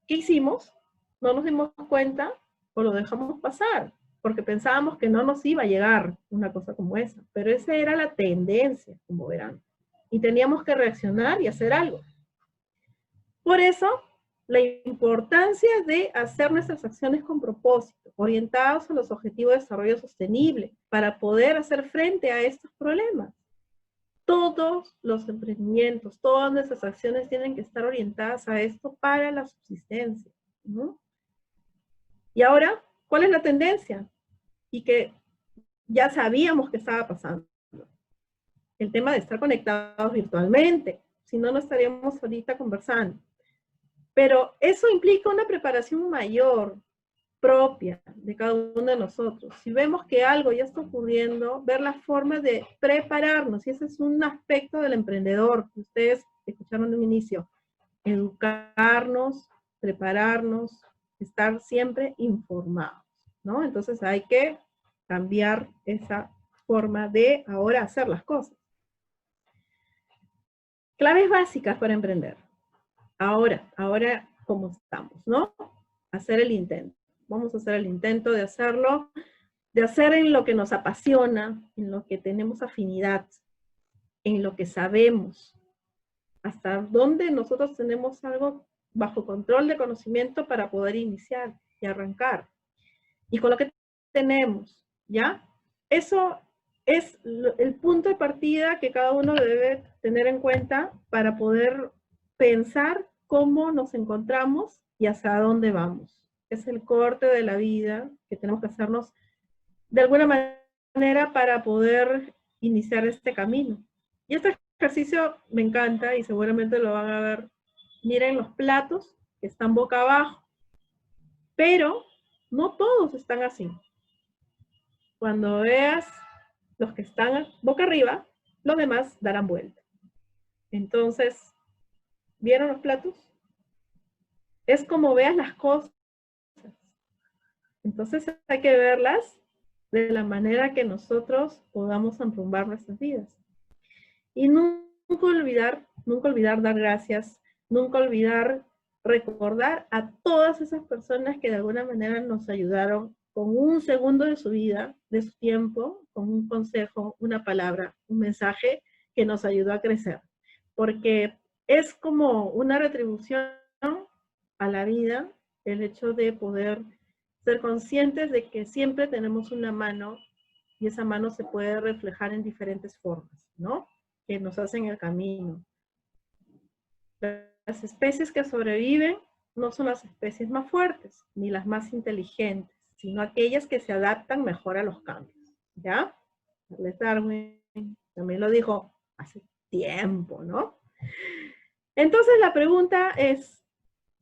¿qué hicimos? No nos dimos cuenta o lo dejamos pasar, porque pensábamos que no nos iba a llegar una cosa como esa, pero esa era la tendencia, como verán, y teníamos que reaccionar y hacer algo. Por eso, la importancia de hacer nuestras acciones con propósito, orientados a los objetivos de desarrollo sostenible, para poder hacer frente a estos problemas. Todos los emprendimientos, todas nuestras acciones tienen que estar orientadas a esto para la subsistencia, ¿no? Y ahora, ¿cuál es la tendencia? Y que ya sabíamos que estaba pasando. El tema de estar conectados virtualmente, si no, no estaríamos ahorita conversando. Pero eso implica una preparación mayor, propia de cada uno de nosotros. Si vemos que algo ya está ocurriendo, ver la forma de prepararnos, y ese es un aspecto del emprendedor que ustedes escucharon de un inicio. Educarnos, prepararnos, estar siempre informados, ¿no? Entonces hay que cambiar esa forma de ahora hacer las cosas. Claves básicas para emprender. Ahora, ¿cómo estamos, no? Hacer el intento. Vamos a hacer el intento de hacerlo, de hacer en lo que nos apasiona, en lo que tenemos afinidad, en lo que sabemos, hasta dónde nosotros tenemos algo bajo control de conocimiento para poder iniciar y arrancar. Y con lo que tenemos, ¿ya? Eso es el punto de partida que cada uno debe tener en cuenta para poder pensar cómo nos encontramos y hacia dónde vamos. Es el corte de la vida que tenemos que hacernos de alguna manera para poder iniciar este camino. Y este ejercicio me encanta y seguramente lo van a ver. Miren los platos que están boca abajo, pero no todos están así. Cuando veas los que están boca arriba, los demás darán vuelta. Entonces, ¿vieron los platos? Es como veas las cosas. Entonces hay que verlas de la manera que nosotros podamos enrumbar nuestras vidas. Y nunca olvidar dar gracias, nunca olvidar recordar a todas esas personas que de alguna manera nos ayudaron con un segundo de su vida, de su tiempo, con un consejo, una palabra, un mensaje que nos ayudó a crecer. Porque es como una retribución a la vida el hecho de poder ser conscientes de que siempre tenemos una mano y esa mano se puede reflejar en diferentes formas, ¿no? Que nos hacen el camino. Las especies que sobreviven no son las especies más fuertes, ni las más inteligentes, sino aquellas que se adaptan mejor a los cambios, ¿ya? Charles Darwin también lo dijo hace tiempo, ¿no? Entonces la pregunta es,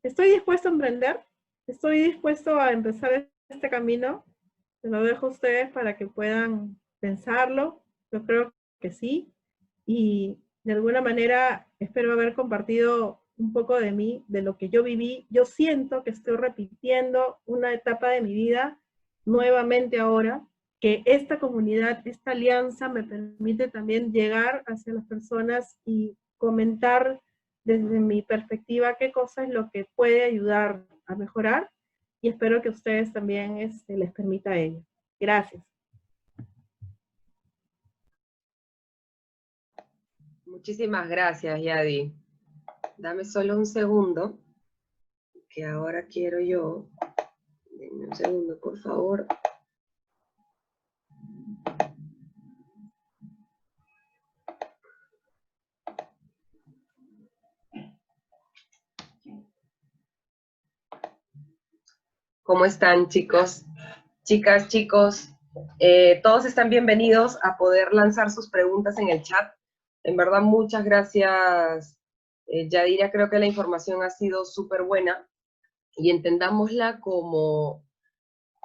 ¿estoy dispuesto a emprender? ¿Estoy dispuesto a empezar este camino? Se lo dejo a ustedes para que puedan pensarlo. Yo creo que sí. Y de alguna manera espero haber compartido un poco de mí, de lo que yo viví. Yo siento que estoy repitiendo una etapa de mi vida nuevamente ahora, que esta comunidad, esta alianza me permite también llegar hacia las personas y comentar desde mi perspectiva qué cosa es lo que puede ayudar a mejorar, y espero que a ustedes también les permita ello. Gracias. Muchísimas gracias, Yadi. Dame solo un segundo, que ahora quiero yo. Denme un segundo, por favor. ¿Cómo están, chicos? Chicas, chicos, todos están bienvenidos a poder lanzar sus preguntas en el chat. En verdad, muchas gracias, Yadira. Creo que la información ha sido súper buena y entendámosla como,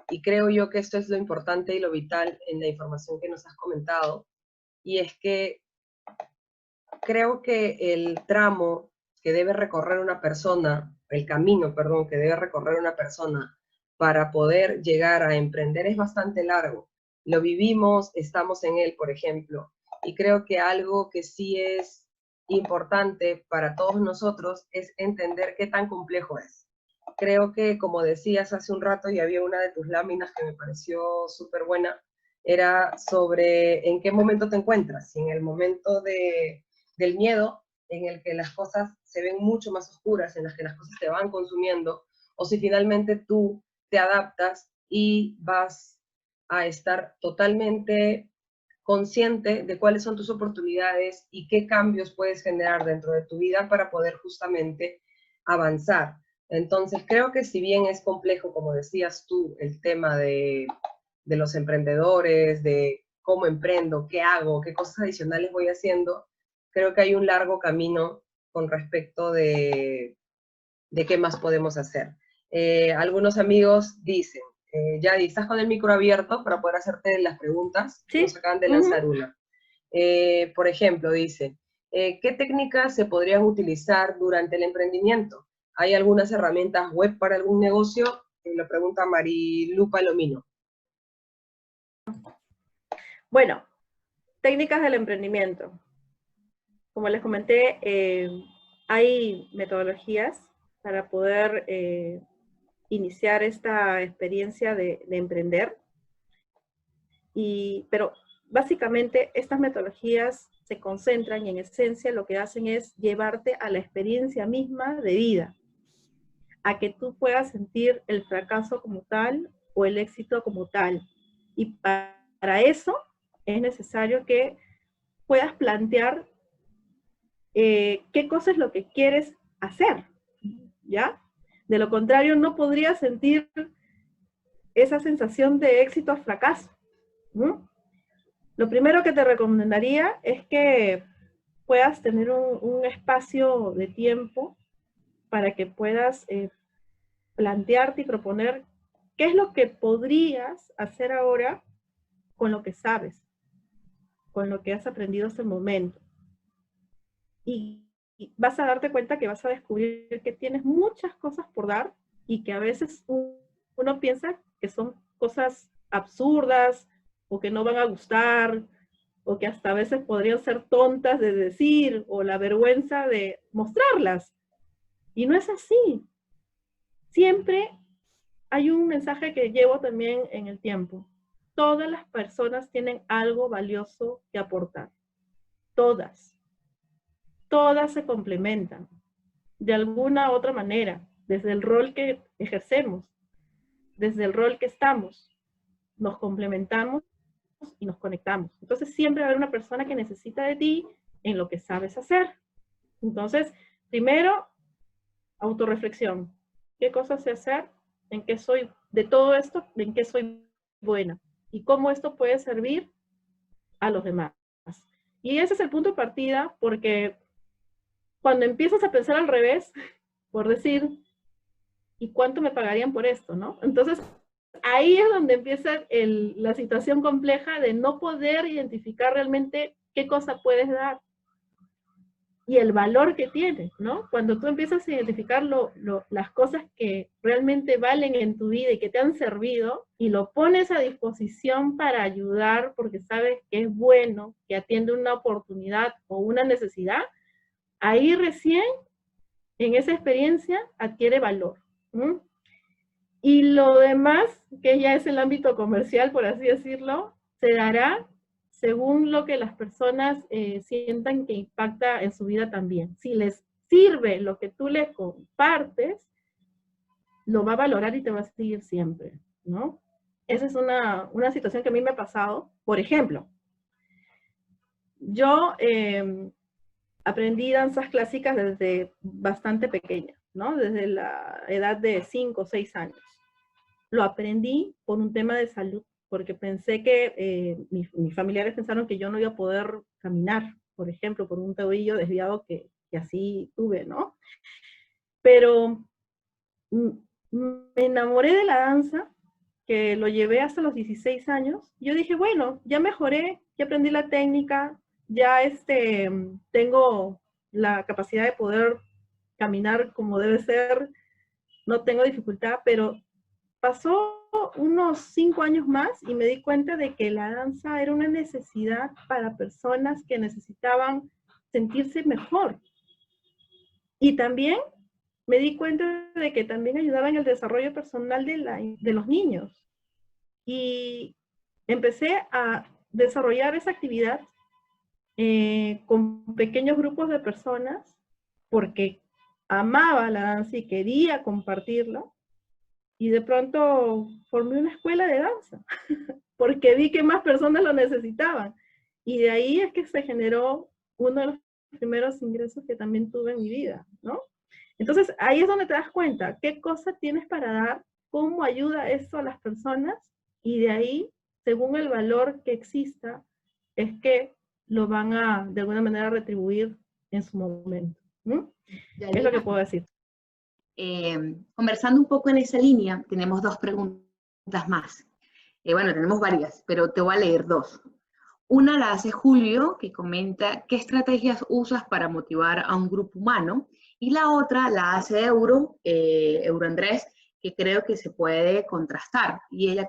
y creo yo que esto es lo importante y lo vital en la información que nos has comentado, y es que creo que el tramo que debe recorrer una persona, el camino, perdón, que debe recorrer una persona para poder llegar a emprender es bastante largo. Lo vivimos, estamos en él, por ejemplo, y creo que algo que sí es importante para todos nosotros es entender qué tan complejo es. Creo que, como decías hace un rato, y había una de tus láminas que me pareció súper buena, era sobre en qué momento te encuentras, si en el momento del miedo, en el que las cosas se ven mucho más oscuras, en las que las cosas te van consumiendo, o si finalmente tú te adaptas y vas a estar totalmente consciente de cuáles son tus oportunidades y qué cambios puedes generar dentro de tu vida para poder justamente avanzar. Entonces, creo que si bien es complejo, como decías tú, el tema de los emprendedores, de cómo emprendo, qué hago, qué cosas adicionales voy haciendo, creo que hay un largo camino con respecto de qué más podemos hacer. Algunos amigos dicen, Yadi, ¿estás con el micro abierto para poder hacerte las preguntas? Sí. Nos acaban de lanzar una. Por ejemplo, dice, ¿qué técnicas se podrían utilizar durante el emprendimiento? ¿Hay algunas herramientas web para algún negocio? Lo pregunta Marilu Palomino. Bueno, técnicas del emprendimiento. Como les comenté, hay metodologías para poder iniciar esta experiencia de emprender. Pero básicamente estas metodologías se concentran y en esencia lo que hacen es llevarte a la experiencia misma de vida, a que tú puedas sentir el fracaso como tal o el éxito como tal. Y para eso es necesario que puedas plantear qué cosa es lo que quieres hacer, ¿ya? De lo contrario, no podrías sentir esa sensación de éxito a fracaso. Lo primero que te recomendaría es que puedas tener un espacio de tiempo para que puedas plantearte y proponer qué es lo que podrías hacer ahora con lo que sabes, con lo que has aprendido hasta el momento. Y vas a darte cuenta que vas a descubrir que tienes muchas cosas por dar y que a veces uno piensa que son cosas absurdas o que no van a gustar o que hasta a veces podrían ser tontas de decir o la vergüenza de mostrarlas. Y no es así. Siempre hay un mensaje que llevo también en el tiempo. Todas las personas tienen algo valioso que aportar. Todas. Todas se complementan de alguna u otra manera, desde el rol que ejercemos, desde el rol que estamos. Nos complementamos y nos conectamos. Entonces siempre va a haber una persona que necesita de ti en lo que sabes hacer. Entonces, primero, autorreflexión. ¿Qué cosas sé hacer? ¿En qué soy, de todo esto, en qué soy buena? ¿Y cómo esto puede servir a los demás? Y ese es el punto de partida, porque cuando empiezas a pensar al revés, por decir, ¿y cuánto me pagarían por esto, no? Entonces, ahí es donde empieza la situación compleja de no poder identificar realmente qué cosa puedes dar y el valor que tiene, ¿no? Cuando tú empiezas a identificar las cosas que realmente valen en tu vida y que te han servido y lo pones a disposición para ayudar porque sabes que es bueno, que atiende una oportunidad o una necesidad, ahí recién, en esa experiencia, adquiere valor. Y lo demás, que ya es el ámbito comercial, por así decirlo, se dará según lo que las personas sientan que impacta en su vida también. Si les sirve lo que tú les compartes, lo va a valorar y te va a seguir siempre, ¿no? Esa es una situación que a mí me ha pasado. Por ejemplo, yo aprendí danzas clásicas desde bastante pequeña, ¿no? Desde la edad de 5 o 6 años. Lo aprendí por un tema de salud, porque pensé que mis familiares pensaron que yo no iba a poder caminar, por ejemplo, por un tobillo desviado que así tuve, ¿no? Pero me enamoré de la danza, que lo llevé hasta los 16 años. Yo dije, bueno, ya mejoré, ya aprendí la técnica, ya tengo la capacidad de poder caminar como debe ser, no tengo dificultad, pero pasó unos 5 años más y me di cuenta de que la danza era una necesidad para personas que necesitaban sentirse mejor. Y también me di cuenta de que también ayudaba en el desarrollo personal de los niños. Y empecé a desarrollar esa actividad con pequeños grupos de personas porque amaba la danza y quería compartirla. Y de pronto formé una escuela de danza porque vi que más personas lo necesitaban. Y de ahí es que se generó uno de los primeros ingresos que también tuve en mi vida, ¿no? Entonces, ahí es donde te das cuenta qué cosa tienes para dar, cómo ayuda esto a las personas, y de ahí, según el valor que exista, es que lo van a, de alguna manera, retribuir en su momento. ¿No? Es lo que puedo decir. Conversando un poco en esa línea, tenemos 2 preguntas más. Bueno, tenemos varias, pero te voy a leer 2. Una la hace Julio, que comenta qué estrategias usas para motivar a un grupo humano, y la otra la hace Euro Andrés, que creo que se puede contrastar. Y él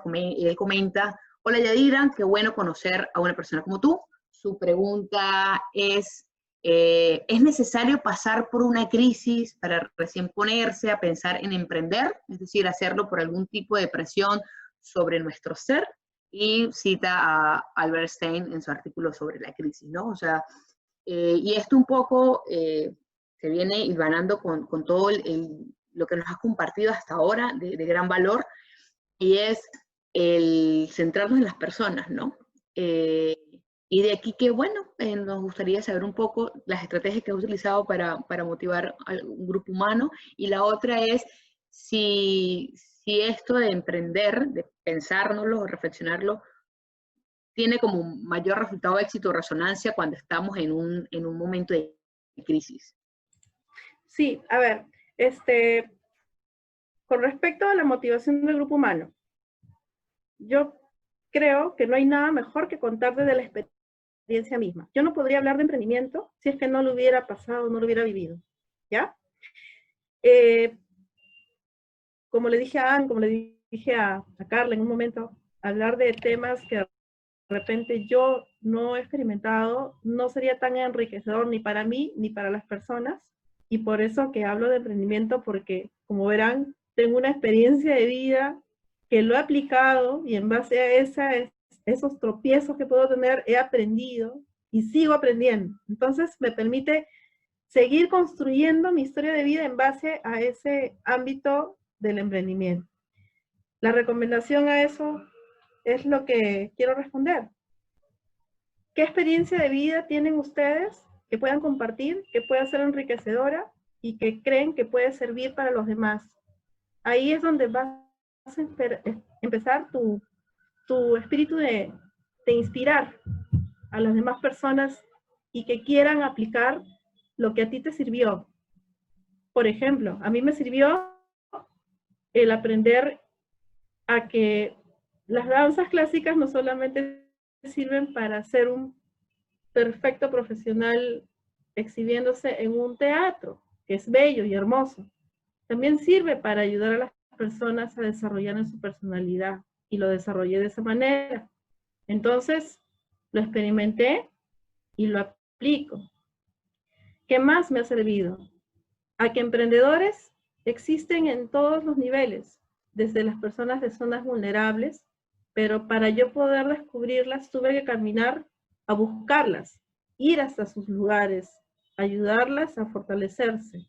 comenta: hola Yadira, qué bueno conocer a una persona como tú. Su pregunta ¿es necesario pasar por una crisis para recién ponerse a pensar en emprender? Es decir, hacerlo por algún tipo de presión sobre nuestro ser. Y cita a Albert Stein en su artículo sobre la crisis, ¿no? O sea, y esto un poco se viene hilvanando con todo lo que nos has compartido hasta ahora de gran valor, y es el centrarnos en las personas, ¿no? Y de aquí que, bueno, nos gustaría saber un poco las estrategias que has utilizado para motivar a un grupo humano, y la otra es si esto de emprender, de pensárnoslo, reflexionarlo, tiene como un mayor resultado de éxito o resonancia cuando estamos en un momento de crisis. Sí, a ver, con respecto a la motivación del grupo humano, yo creo que no hay nada mejor que contar desde la experiencia misma. Yo no podría hablar de emprendimiento si es que no lo hubiera pasado, no lo hubiera vivido, ¿ya? Como le dije a Anne, como le dije a Carla en un momento, hablar de temas que de repente yo no he experimentado no sería tan enriquecedor ni para mí ni para las personas, y por eso que hablo de emprendimiento, porque como verán, tengo una experiencia de vida que lo he aplicado, y en base a esos tropiezos que puedo tener, he aprendido y sigo aprendiendo. Entonces me permite seguir construyendo mi historia de vida en base a ese ámbito del emprendimiento. La recomendación a eso es lo que quiero responder. ¿Qué experiencia de vida tienen ustedes que puedan compartir, que pueda ser enriquecedora y que creen que puede servir para los demás? Ahí es donde vas a empezar tu espíritu de inspirar a las demás personas y que quieran aplicar lo que a ti te sirvió. Por ejemplo, a mí me sirvió el aprender a que las danzas clásicas no solamente sirven para ser un perfecto profesional exhibiéndose en un teatro, que es bello y hermoso. También sirve para ayudar a las personas a desarrollar en su personalidad, y lo desarrollé de esa manera. Entonces, lo experimenté y lo aplico. ¿Qué más me ha servido? A que emprendedores existen en todos los niveles, desde las personas de zonas vulnerables, pero para yo poder descubrirlas tuve que caminar a buscarlas, ir hasta sus lugares, ayudarlas a fortalecerse,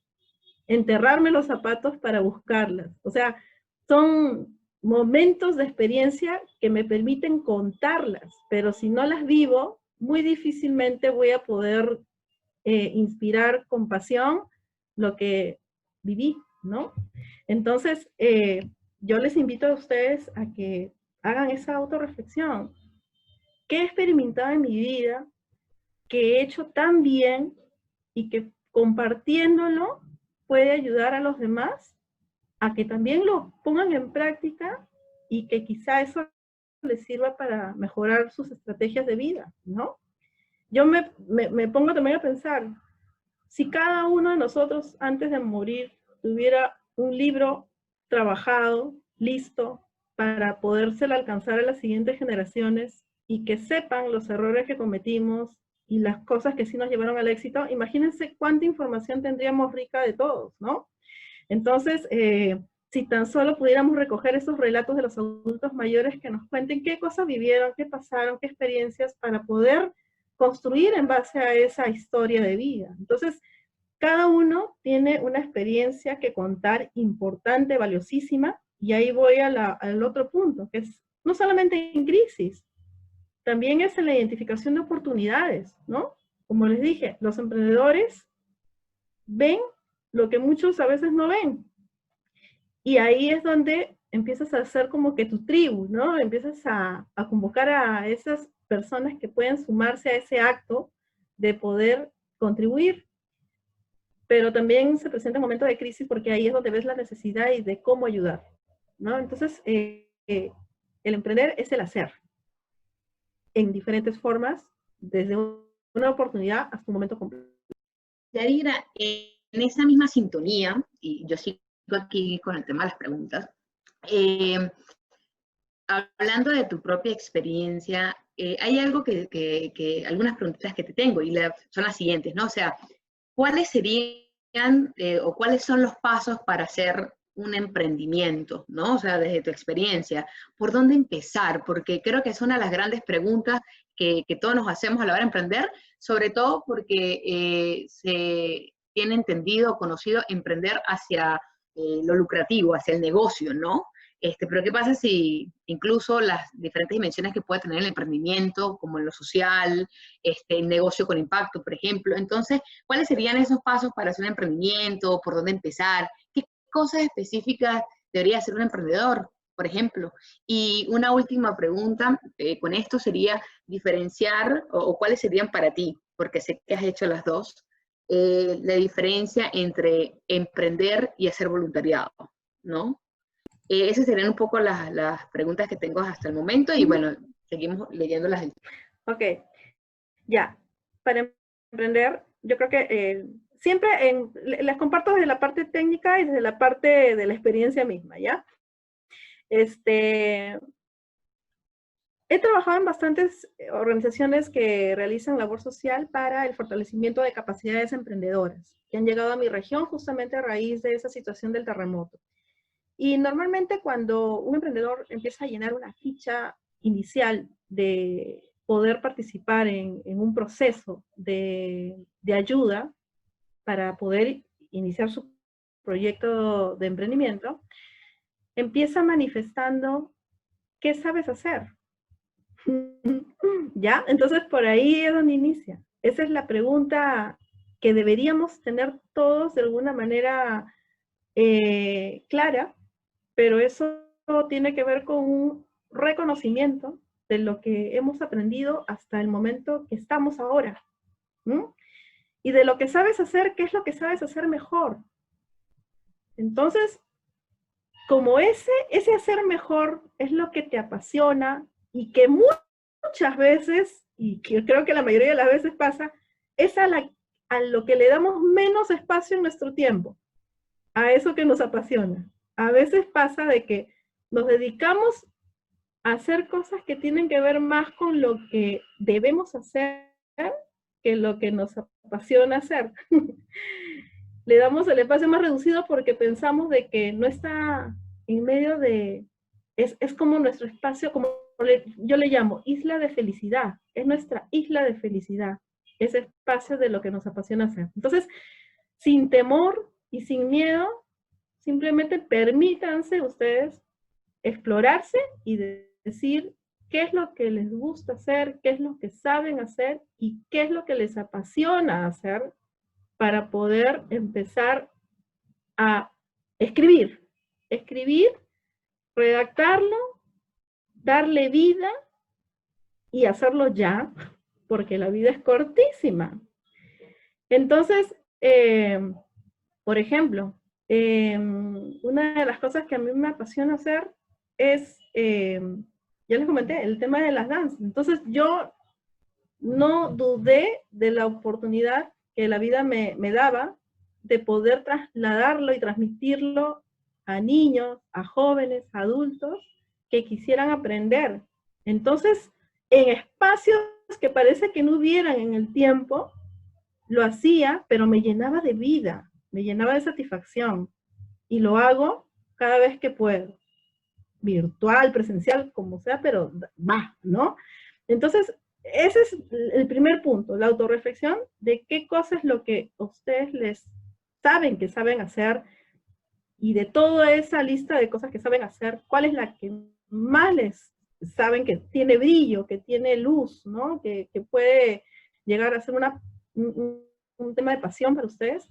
enterrarme los zapatos para buscarlas. O sea, son momentos de experiencia que me permiten contarlas, pero si no las vivo, muy difícilmente voy a poder inspirar con pasión lo que viví, ¿no? Entonces, yo les invito a ustedes a que hagan esa autorreflexión. ¿Qué he experimentado en mi vida que he hecho tan bien y que compartiéndolo puede ayudar a los demás a que también lo pongan en práctica y que quizá eso les sirva para mejorar sus estrategias de vida, ¿no? Yo me pongo también a pensar, si cada uno de nosotros antes de morir tuviera un libro trabajado listo para podérselo alcanzar a las siguientes generaciones y que sepan los errores que cometimos y las cosas que sí nos llevaron al éxito, imagínense cuánta información tendríamos rica de todos, ¿no? Entonces, si tan solo pudiéramos recoger esos relatos de los adultos mayores que nos cuenten qué cosas vivieron, qué pasaron, qué experiencias, para poder construir en base a esa historia de vida. Entonces, cada uno tiene una experiencia que contar importante, valiosísima, y ahí voy al otro punto, que es no solamente en crisis, también es en la identificación de oportunidades, ¿no? Como les dije, los emprendedores ven lo que muchos a veces no ven. Y ahí es donde empiezas a hacer como que tu tribu, ¿no? Empiezas a convocar a esas personas que pueden sumarse a ese acto de poder contribuir. Pero también se presenta un momento de crisis porque ahí es donde ves la necesidad y de cómo ayudar, ¿no? Entonces, el emprender es el hacer en diferentes formas, desde una oportunidad hasta un momento completo. Yadira, en esa misma sintonía, y yo sigo aquí con el tema de las preguntas, hablando de tu propia experiencia, hay algo algunas preguntas que te tengo, y son las siguientes, ¿no? O sea, ¿cuáles serían o cuáles son los pasos para hacer un emprendimiento, ¿no? O sea, desde tu experiencia, ¿por dónde empezar? Porque creo que es una de las grandes preguntas que todos nos hacemos a la hora de emprender, sobre todo porque se tiene entendido, conocido, emprender hacia lo lucrativo, hacia el negocio, ¿no? Pero ¿qué pasa si incluso las diferentes dimensiones que puede tener el emprendimiento, como en lo social, el negocio con impacto, por ejemplo? Entonces, ¿cuáles serían esos pasos para hacer un emprendimiento? ¿Por dónde empezar? ¿Qué cosas específicas debería hacer un emprendedor, por ejemplo? Y una última pregunta con esto sería diferenciar, o cuáles serían para ti, porque sé que has hecho las dos, la diferencia entre emprender y hacer voluntariado, ¿no? Esas serían un poco las preguntas que tengo hasta el momento y bueno, seguimos leyéndolas. Ok, ya. Para emprender, yo creo que siempre les comparto desde la parte técnica y desde la parte de la experiencia misma, ¿ya? He trabajado en bastantes organizaciones que realizan labor social para el fortalecimiento de capacidades emprendedoras, que han llegado a mi región justamente a raíz de esa situación del terremoto. Y normalmente cuando un emprendedor empieza a llenar una ficha inicial de poder participar en un proceso de ayuda para poder iniciar su proyecto de emprendimiento, empieza manifestando qué sabes hacer. ¿Ya? Entonces por ahí es donde inicia. Esa es la pregunta que deberíamos tener todos de alguna manera clara, pero eso tiene que ver con un reconocimiento de lo que hemos aprendido hasta el momento que estamos ahora. Y de lo que sabes hacer, ¿qué es lo que sabes hacer mejor? Entonces, como ese hacer mejor es lo que te apasiona y que muchas veces, y que creo que la mayoría de las veces pasa, es a lo que le damos menos espacio en nuestro tiempo, a eso que nos apasiona. A veces pasa de que nos dedicamos a hacer cosas que tienen que ver más con lo que debemos hacer que lo que nos apasiona hacer. Le damos el espacio más reducido porque pensamos de que no está en medio de... Es como nuestro espacio, como yo le llamo, isla de felicidad. Es nuestra isla de felicidad. Ese espacio de lo que nos apasiona hacer. Entonces, sin temor y sin miedo, simplemente permítanse ustedes explorarse y decir qué es lo que les gusta hacer, qué es lo que saben hacer y qué es lo que les apasiona hacer para poder empezar a escribir, redactarlo, darle vida y hacerlo ya, porque la vida es cortísima. Entonces, por ejemplo, una de las cosas que a mí me apasiona hacer es, ya les comenté, el tema de las danzas. Entonces yo no dudé de la oportunidad que la vida me daba de poder trasladarlo y transmitirlo a niños, a jóvenes, a adultos que quisieran aprender. Entonces, en espacios que parece que no hubieran en el tiempo, lo hacía, pero me llenaba de vida, me llenaba de satisfacción. Y lo hago cada vez que puedo. Virtual, presencial, como sea, pero va, ¿no? Entonces, ese es el primer punto, la autorreflexión de qué cosa es lo que ustedes les saben que saben hacer, y de toda esa lista de cosas que saben hacer, ¿cuál es la que más les saben que tiene brillo, que tiene luz, ¿no? Que puede llegar a ser un tema de pasión para ustedes?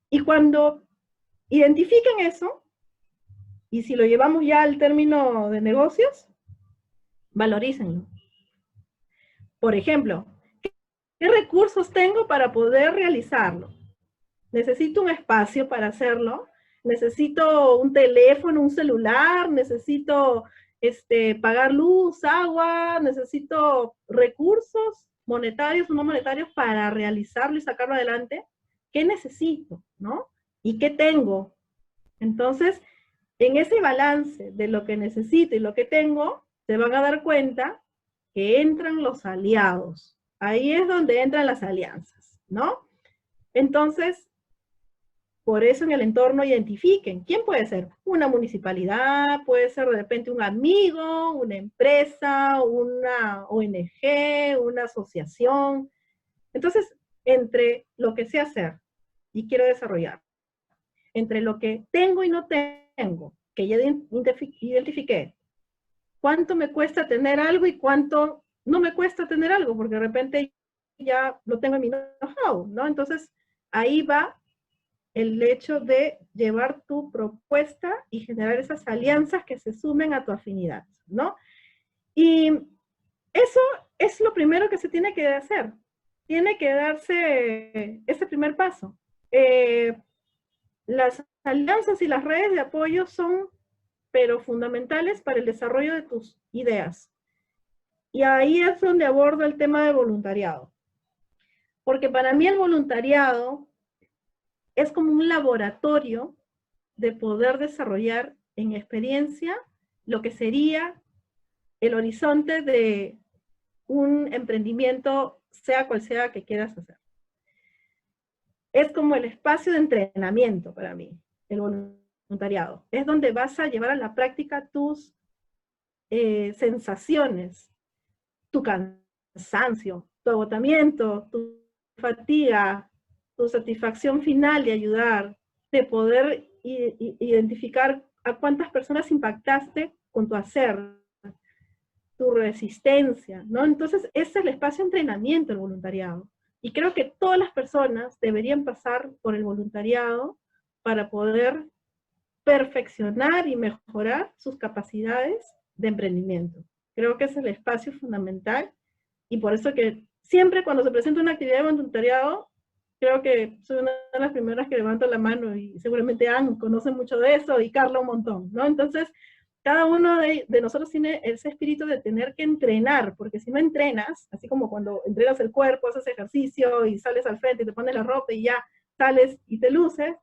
Y cuando identifiquen eso, y si lo llevamos ya al término de negocios, valorícenlo. Por ejemplo, ¿qué recursos tengo para poder realizarlo? Necesito un espacio para hacerlo, necesito un teléfono, un celular, necesito pagar luz, agua, necesito recursos monetarios o no monetarios para realizarlo y sacarlo adelante. ¿Qué necesito? ¿No? ¿Y qué tengo? Entonces, en ese balance de lo que necesito y lo que tengo, se van a dar cuenta que entran los aliados. Ahí es donde entran las alianzas, ¿no? Entonces, por eso en el entorno identifiquen. ¿Quién puede ser? Una municipalidad, puede ser de repente un amigo, una empresa, una ONG, una asociación. Entonces, entre lo que sé hacer y quiero desarrollar, entre lo que tengo y no tengo, que ya identifiqué, cuánto me cuesta tener algo y cuánto no me cuesta tener algo, porque de repente ya lo tengo en mi know-how, ¿no? Entonces, ahí va el hecho de llevar tu propuesta y generar esas alianzas que se sumen a tu afinidad, ¿no? Y eso es lo primero que se tiene que hacer. Tiene que darse ese primer paso. Las alianzas y las redes de apoyo son, pero fundamentales para el desarrollo de tus ideas. Y ahí es donde abordo el tema del voluntariado. Porque para mí el voluntariado es como un laboratorio de poder desarrollar en experiencia lo que sería el horizonte de un emprendimiento, sea cual sea que quieras hacer. Es como el espacio de entrenamiento para mí, el voluntariado. Es donde vas a llevar a la práctica tus sensaciones, tu cansancio, tu agotamiento, tu fatiga, tu satisfacción final de ayudar, de poder identificar a cuántas personas impactaste con tu hacer, tu resistencia, ¿no? Entonces, ese es el espacio de entrenamiento, el voluntariado. Y creo que todas las personas deberían pasar por el voluntariado para poder perfeccionar y mejorar sus capacidades de emprendimiento. Creo que ese es el espacio fundamental, y por eso que siempre cuando se presenta una actividad de voluntariado, creo que soy una de las primeras que levanto la mano, y seguramente Ann conoce mucho de eso, y Carla un montón, ¿no? Entonces, cada uno de nosotros tiene ese espíritu de tener que entrenar, porque si no entrenas, así como cuando entrenas el cuerpo, haces ejercicio y sales al frente y te pones la ropa y ya sales y te luces,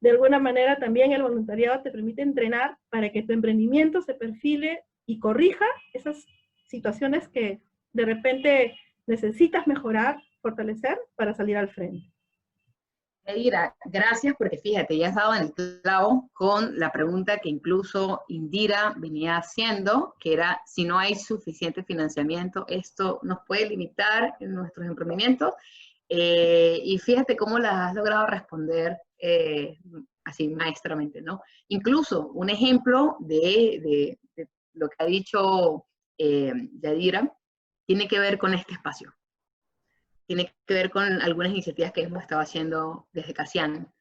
de alguna manera también el voluntariado te permite entrenar para que tu emprendimiento se perfile y corrija esas situaciones que de repente necesitas mejorar, fortalecer para salir al frente. Yadira, gracias, porque fíjate, ya has dado en el clavo con la pregunta que incluso Indira venía haciendo, que era, si no hay suficiente financiamiento, ¿esto nos puede limitar en nuestros emprendimientos? Y fíjate cómo la has logrado responder así maestramente, ¿no? Incluso un ejemplo de lo que ha dicho Yadira tiene que ver con este espacio. Tiene que ver con algunas iniciativas que hemos estado haciendo desde CACIAN,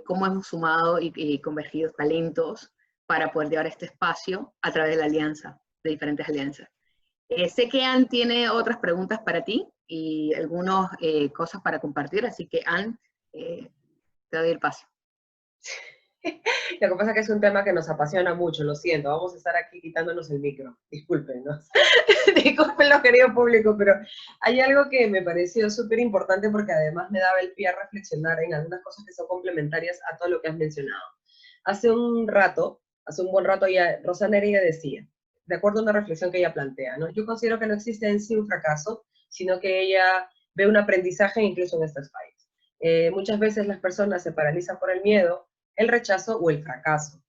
cómo hemos sumado y convergido talentos para poder llevar este espacio a través de la alianza, de diferentes alianzas. Sé que Ann tiene otras preguntas para ti y algunas cosas para compartir, así que Ann, te doy el paso. Lo que pasa es que es un tema que nos apasiona mucho, lo siento, vamos a estar aquí quitándonos el micro, discúlpenos, disculpen los queridos públicos, pero hay algo que me pareció súper importante porque además me daba el pie a reflexionar en algunas cosas que son complementarias a todo lo que has mencionado. Hace un buen rato, Rosana Herida decía, de acuerdo a una reflexión que ella plantea, ¿no? Yo considero que no existe en sí un fracaso, sino que ella ve un aprendizaje incluso en estas fallas. Muchas veces las personas se paralizan por el miedo, el rechazo o el fracaso,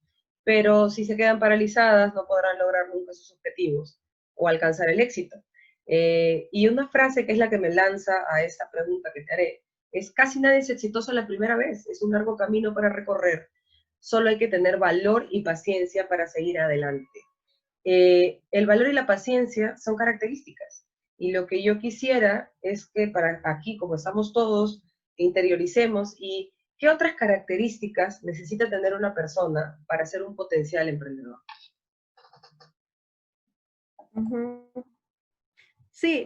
pero si se quedan paralizadas no podrán lograr nunca sus objetivos o alcanzar el éxito. Y una frase que es la que me lanza a esta pregunta que te haré, es: casi nadie es exitoso la primera vez, es un largo camino para recorrer, solo hay que tener valor y paciencia para seguir adelante. El valor y la paciencia son características, y lo que yo quisiera es que para aquí, como estamos todos, interioricemos y qué otras características necesita tener una persona para ser un potencial emprendedor. Sí,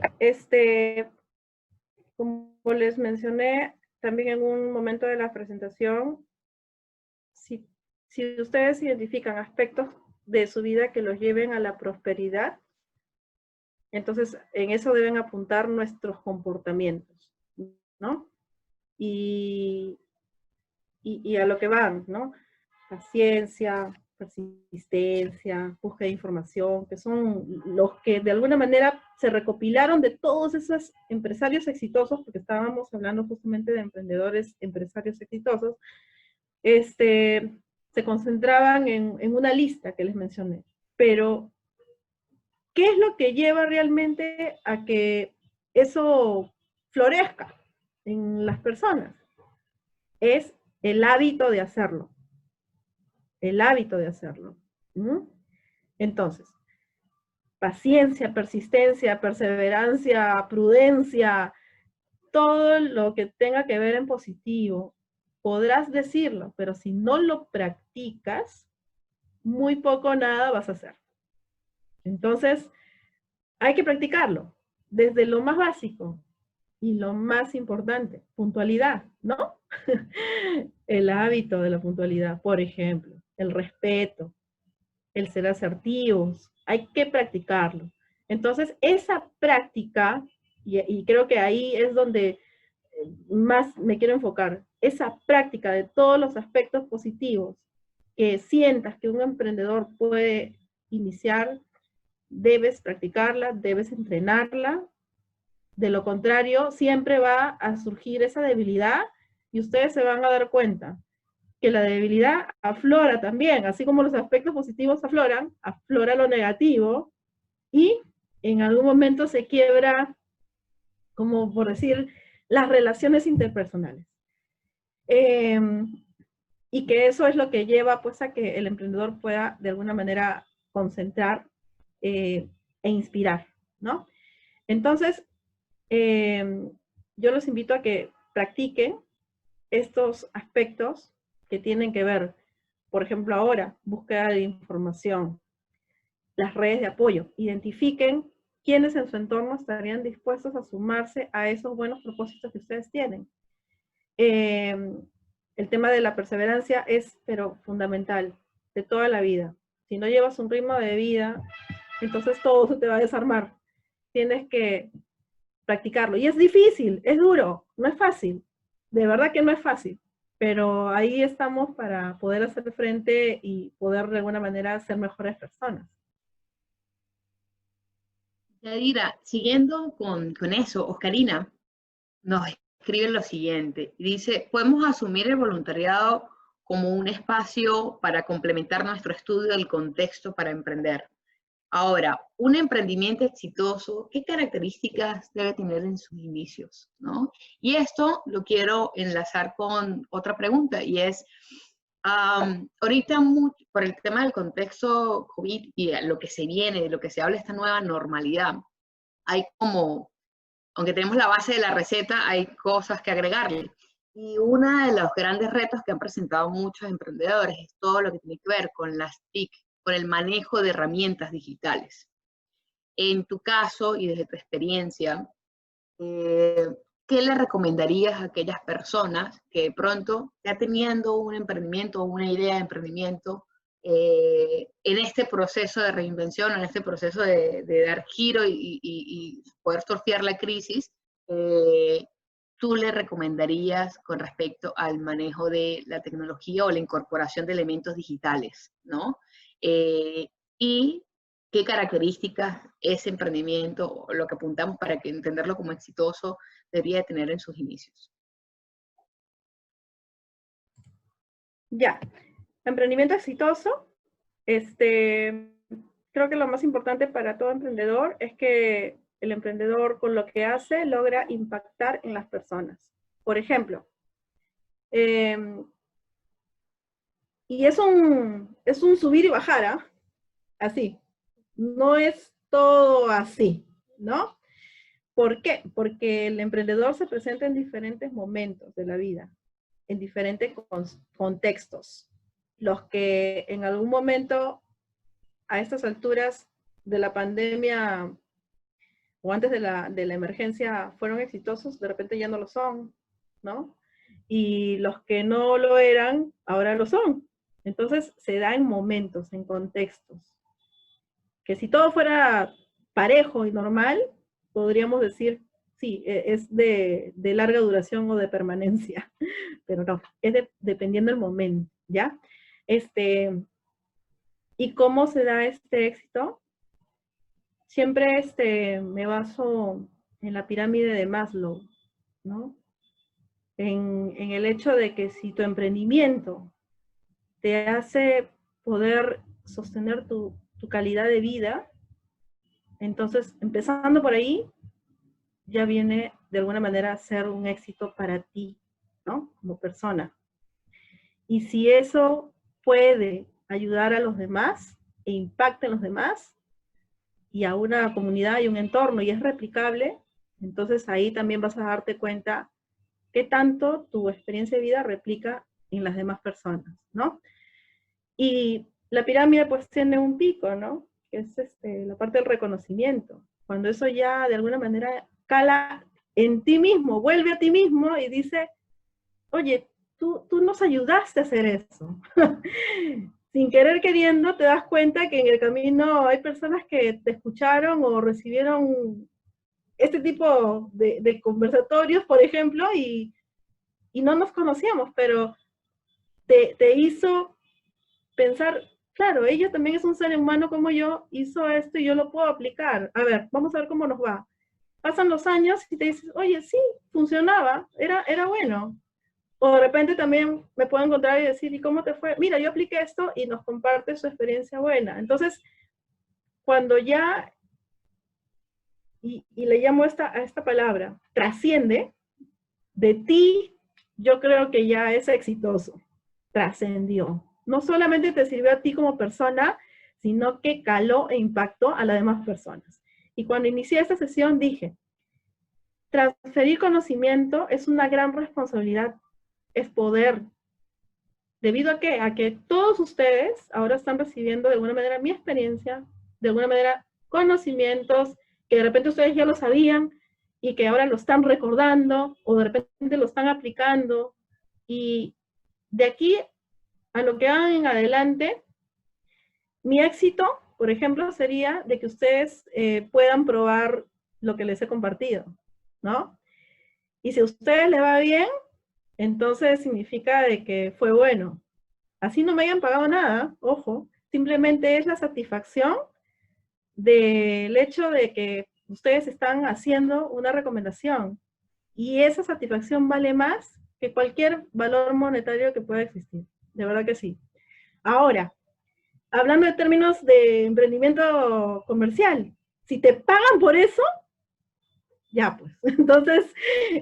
como les mencioné también en un momento de la presentación, si ustedes identifican aspectos de su vida que los lleven a la prosperidad, entonces en eso deben apuntar nuestros comportamientos, ¿no? Y a lo que van, ¿no? Paciencia, persistencia, búsqueda de información, que son los que de alguna manera se recopilaron de todos esos empresarios exitosos, porque estábamos hablando justamente de empresarios exitosos, se concentraban en una lista que les mencioné. Pero, ¿qué es lo que lleva realmente a que eso florezca en las personas? Es el hábito de hacerlo. El hábito de hacerlo. Entonces, paciencia, persistencia, perseverancia, prudencia, todo lo que tenga que ver en positivo, podrás decirlo, pero si no lo practicas, muy poco o nada vas a hacer. Entonces, hay que practicarlo, desde lo más básico y lo más importante, puntualidad, ¿no? El hábito de la puntualidad, por ejemplo, el respeto, el ser asertivos, hay que practicarlo. Entonces, esa práctica, y creo que ahí es donde más me quiero enfocar, esa práctica de todos los aspectos positivos que sientas que un emprendedor puede iniciar, debes practicarla, debes entrenarla. De lo contrario, siempre va a surgir esa debilidad y ustedes se van a dar cuenta que la debilidad aflora también, así como los aspectos positivos afloran, aflora lo negativo y en algún momento se quiebra, como por decir, las relaciones interpersonales. Y que eso es lo que lleva pues a que el emprendedor pueda de alguna manera concentrar e inspirar, ¿no? Entonces, yo los invito a que practiquen estos aspectos que tienen que ver, por ejemplo ahora, búsqueda de información, las redes de apoyo, identifiquen quiénes en su entorno estarían dispuestos a sumarse a esos buenos propósitos que ustedes tienen. El tema de la perseverancia es, pero fundamental, de toda la vida. Si no llevas un ritmo de vida, entonces todo se te va a desarmar. Tienes que practicarlo. Y es difícil, es duro, no es fácil. De verdad que no es fácil. Pero ahí estamos para poder hacer frente y poder de alguna manera ser mejores personas. Yadira, siguiendo con eso, Oscarina nos escribe lo siguiente, dice: podemos asumir el voluntariado como un espacio para complementar nuestro estudio del contexto para emprender. Ahora, un emprendimiento exitoso, ¿qué características debe tener en sus inicios, ¿no? Y esto lo quiero enlazar con otra pregunta, y es, ahorita por el tema del contexto COVID y lo que se viene, de lo que se habla, esta nueva normalidad, hay como, aunque tenemos la base de la receta, hay cosas que agregarle. Y uno de los grandes retos que han presentado muchos emprendedores es todo lo que tiene que ver con las TIC, con el manejo de herramientas digitales. En tu caso y desde tu experiencia, ¿qué le recomendarías a aquellas personas que de pronto ya teniendo un emprendimiento o una idea de emprendimiento, en este proceso de reinvención, en este proceso de dar giro y poder surfear la crisis, tú le recomendarías con respecto al manejo de la tecnología o la incorporación de elementos digitales, ¿no? Y qué características ese emprendimiento, o lo que apuntamos para que entenderlo como exitoso, debería tener en sus inicios. Ya, emprendimiento exitoso, creo que lo más importante para todo emprendedor es que el emprendedor con lo que hace logra impactar en las personas. Por ejemplo, y es un subir y bajar, ¿ah? Así. No es todo así, ¿no? ¿Por qué? Porque el emprendedor se presenta en diferentes momentos de la vida, en diferentes contextos. Los que en algún momento, a estas alturas de la pandemia o antes de la emergencia, fueron exitosos, de repente ya no lo son, ¿no? Y los que no lo eran, ahora lo son. Entonces, se da en momentos, en contextos. Que si todo fuera parejo y normal, podríamos decir, sí, es de larga duración o de permanencia, pero no, es dependiendo del momento, ¿ya? ¿Y cómo se da este éxito? Siempre me baso en la pirámide de Maslow, ¿no? En el hecho de que si tu emprendimiento te hace poder sostener tu calidad de vida, entonces, empezando por ahí, ya viene de alguna manera a ser un éxito para ti, ¿no? Como persona. Y si eso puede ayudar a los demás e impacta en los demás y a una comunidad y un entorno y es replicable, entonces ahí también vas a darte cuenta qué tanto tu experiencia de vida replica en las demás personas, ¿no? Y la pirámide pues tiene un pico, ¿no? Que es la parte del reconocimiento. Cuando eso ya de alguna manera cala en ti mismo, vuelve a ti mismo y dice, oye, tú nos ayudaste a hacer eso. Sin querer queriendo te das cuenta que en el camino hay personas que te escucharon o recibieron este tipo de conversatorios, por ejemplo, y no nos conocíamos, pero te hizo pensar, claro, ella también es un ser humano como yo, hizo esto y yo lo puedo aplicar. A ver, vamos a ver cómo nos va. Pasan los años y te dices, oye, sí, funcionaba, era bueno. O de repente también me puedo encontrar y decir, ¿y cómo te fue? Mira, yo apliqué esto y nos comparte su experiencia buena. Entonces, cuando ya, y le llamo a esta palabra, trasciende, de ti, yo creo que ya es exitoso, trascendió. No solamente te sirvió a ti como persona, sino que caló e impactó a las demás personas. Y cuando inicié esta sesión dije, transferir conocimiento es una gran responsabilidad, es poder. ¿Debido a qué? A que todos ustedes ahora están recibiendo de alguna manera mi experiencia, de alguna manera conocimientos que de repente ustedes ya lo sabían y que ahora lo están recordando o de repente lo están aplicando. Y de aquí a lo que hagan en adelante, mi éxito, por ejemplo, sería de que ustedes puedan probar lo que les he compartido, ¿no? Y si a ustedes les va bien, entonces significa de que fue bueno. Así no me hayan pagado nada, ojo, simplemente es la satisfacción del hecho de que ustedes están haciendo una recomendación. Y esa satisfacción vale más que cualquier valor monetario que pueda existir. De verdad que sí. Ahora, hablando de términos de emprendimiento comercial, si te pagan por eso, ya pues. Entonces,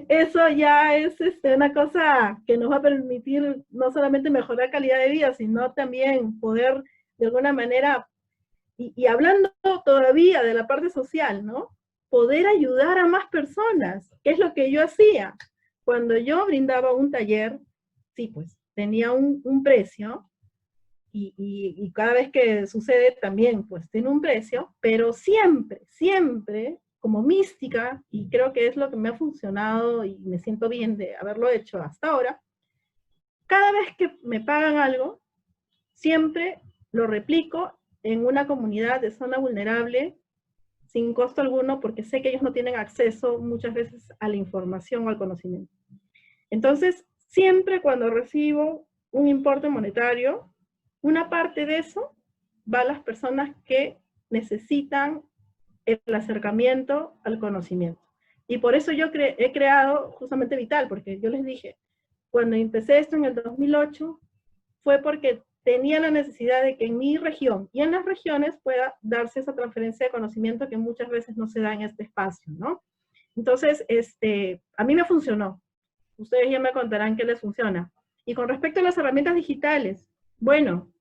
eso ya es una cosa que nos va a permitir no solamente mejorar calidad de vida, sino también poder de alguna manera, y hablando todavía de la parte social, ¿no? Poder ayudar a más personas, que es lo que yo hacía. Cuando yo brindaba un taller, sí, pues tenía un precio, y cada vez que sucede también, pues tiene un precio, pero siempre, siempre, como mística, y creo que es lo que me ha funcionado y me siento bien de haberlo hecho hasta ahora, cada vez que me pagan algo, siempre lo replico en una comunidad de zona vulnerable sin costo alguno, porque sé que ellos no tienen acceso muchas veces a la información o al conocimiento. Entonces, siempre cuando recibo un importe monetario, una parte de eso va a las personas que necesitan el acercamiento al conocimiento. Y por eso yo he creado justamente Vital, porque yo les dije, cuando empecé esto en el 2008, fue porque tenía la necesidad de que en mi región y en las regiones pueda darse esa transferencia de conocimiento que muchas veces no se da en este espacio, ¿no? Entonces, a mí me funcionó. Ustedes ya me contarán qué les funciona. Y con respecto a las herramientas digitales, bueno,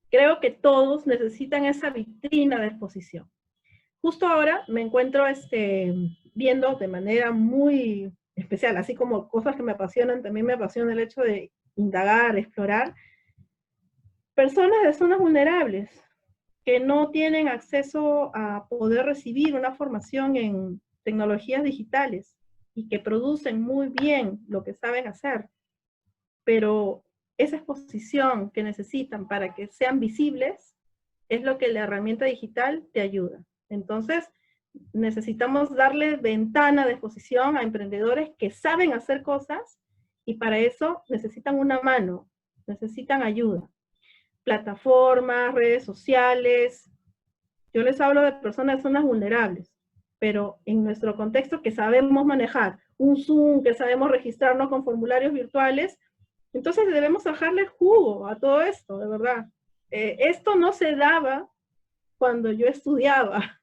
creo que todos necesitan esa vitrina de exposición. Justo ahora me encuentro viendo de manera muy especial, así como cosas que me apasionan, también me apasiona el hecho de indagar, explorar, personas de zonas vulnerables que no tienen acceso a poder recibir una formación en tecnologías digitales y que producen muy bien lo que saben hacer, pero esa exposición que necesitan para que sean visibles es lo que la herramienta digital te ayuda. Entonces, necesitamos darle ventana de exposición a emprendedores que saben hacer cosas y para eso necesitan una mano, necesitan ayuda. Plataformas, redes sociales. Yo les hablo de personas de zonas vulnerables, pero en nuestro contexto que sabemos manejar un Zoom, que sabemos registrarnos con formularios virtuales, entonces debemos sacarle jugo a todo esto, de verdad. Esto no se daba cuando yo estudiaba.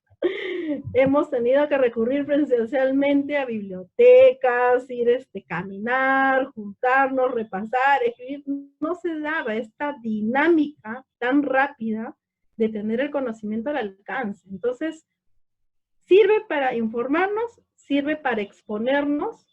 Hemos tenido que recurrir presencialmente a bibliotecas, ir caminar, juntarnos, repasar, escribir. No se daba esta dinámica tan rápida de tener el conocimiento al alcance. Entonces, sirve para informarnos, sirve para exponernos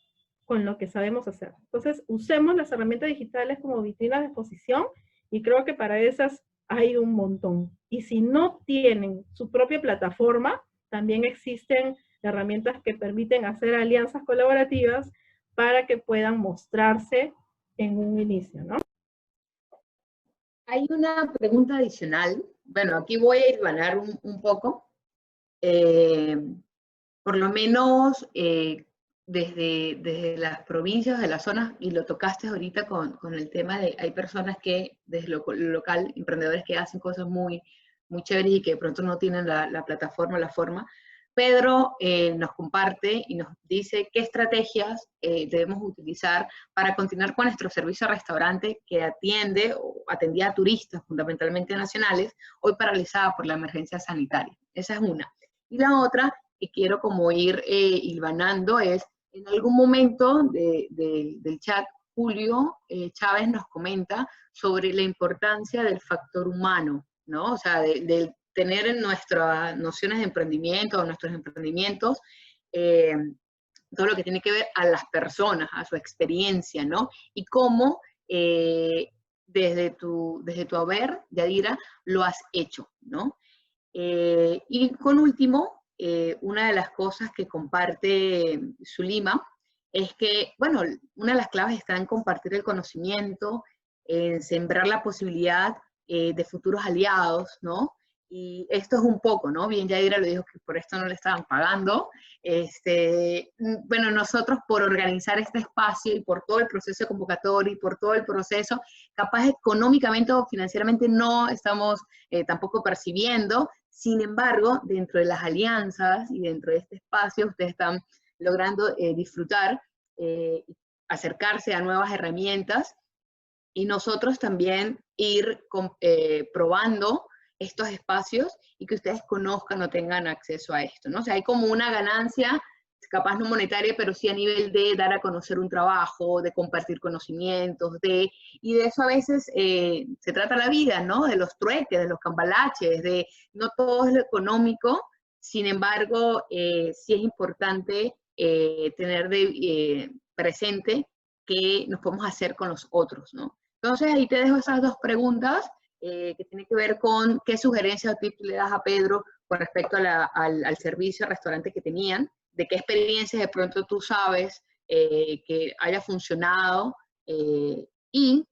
con lo que sabemos hacer. Entonces, usemos las herramientas digitales como vitrinas de exposición y creo que para esas hay un montón. Y si no tienen su propia plataforma, también existen herramientas que permiten hacer alianzas colaborativas para que puedan mostrarse en un inicio, ¿no? Hay una pregunta adicional. Bueno, aquí voy a hilvanar un poco. Por lo menos desde las provincias, de las zonas, y lo tocaste ahorita con el tema de, hay personas que desde lo local, emprendedores que hacen cosas muy, muy chéveres y que de pronto no tienen la plataforma, la forma. Pedro nos comparte y nos dice qué estrategias debemos utilizar para continuar con nuestro servicio de restaurante que atiende o atendía a turistas, fundamentalmente nacionales, hoy paralizada por la emergencia sanitaria. Esa es una. Y la otra que quiero como ir hilvanando es, en algún momento del chat, Julio Chávez nos comenta sobre la importancia del factor humano, ¿no? O sea, de tener en nuestras nociones de emprendimiento, nuestros emprendimientos, todo lo que tiene que ver a las personas, a su experiencia, ¿no? Y cómo desde tu haber, Yadira, lo has hecho, ¿no? Y con último, una de las cosas que comparte Zulima es que, bueno, una de las claves está en compartir el conocimiento, en sembrar la posibilidad de futuros aliados, ¿no? Y esto es un poco, ¿no? Bien, Yadira lo dijo que por esto no le estaban pagando. Bueno, nosotros por organizar este espacio y por todo el proceso de convocatoria y por todo el proceso, capaz económicamente o financieramente no estamos tampoco percibiendo. Sin embargo, dentro de las alianzas y dentro de este espacio, ustedes están logrando disfrutar, acercarse a nuevas herramientas y nosotros también ir probando estos espacios y que ustedes conozcan o tengan acceso a esto, ¿no? O sea, hay como una ganancia, capaz no monetaria, pero sí a nivel de dar a conocer un trabajo, de compartir conocimientos, y de eso a veces se trata la vida, ¿no? De los trueques, de los cambalaches, de no todo es lo económico, sin embargo, sí es importante tener presente qué nos podemos hacer con los otros, ¿no? Entonces ahí te dejo esas dos preguntas que tienen que ver con qué sugerencias o tips le das a Pedro con respecto al servicio, al restaurante que tenían, de qué experiencias de pronto tú sabes que haya funcionado y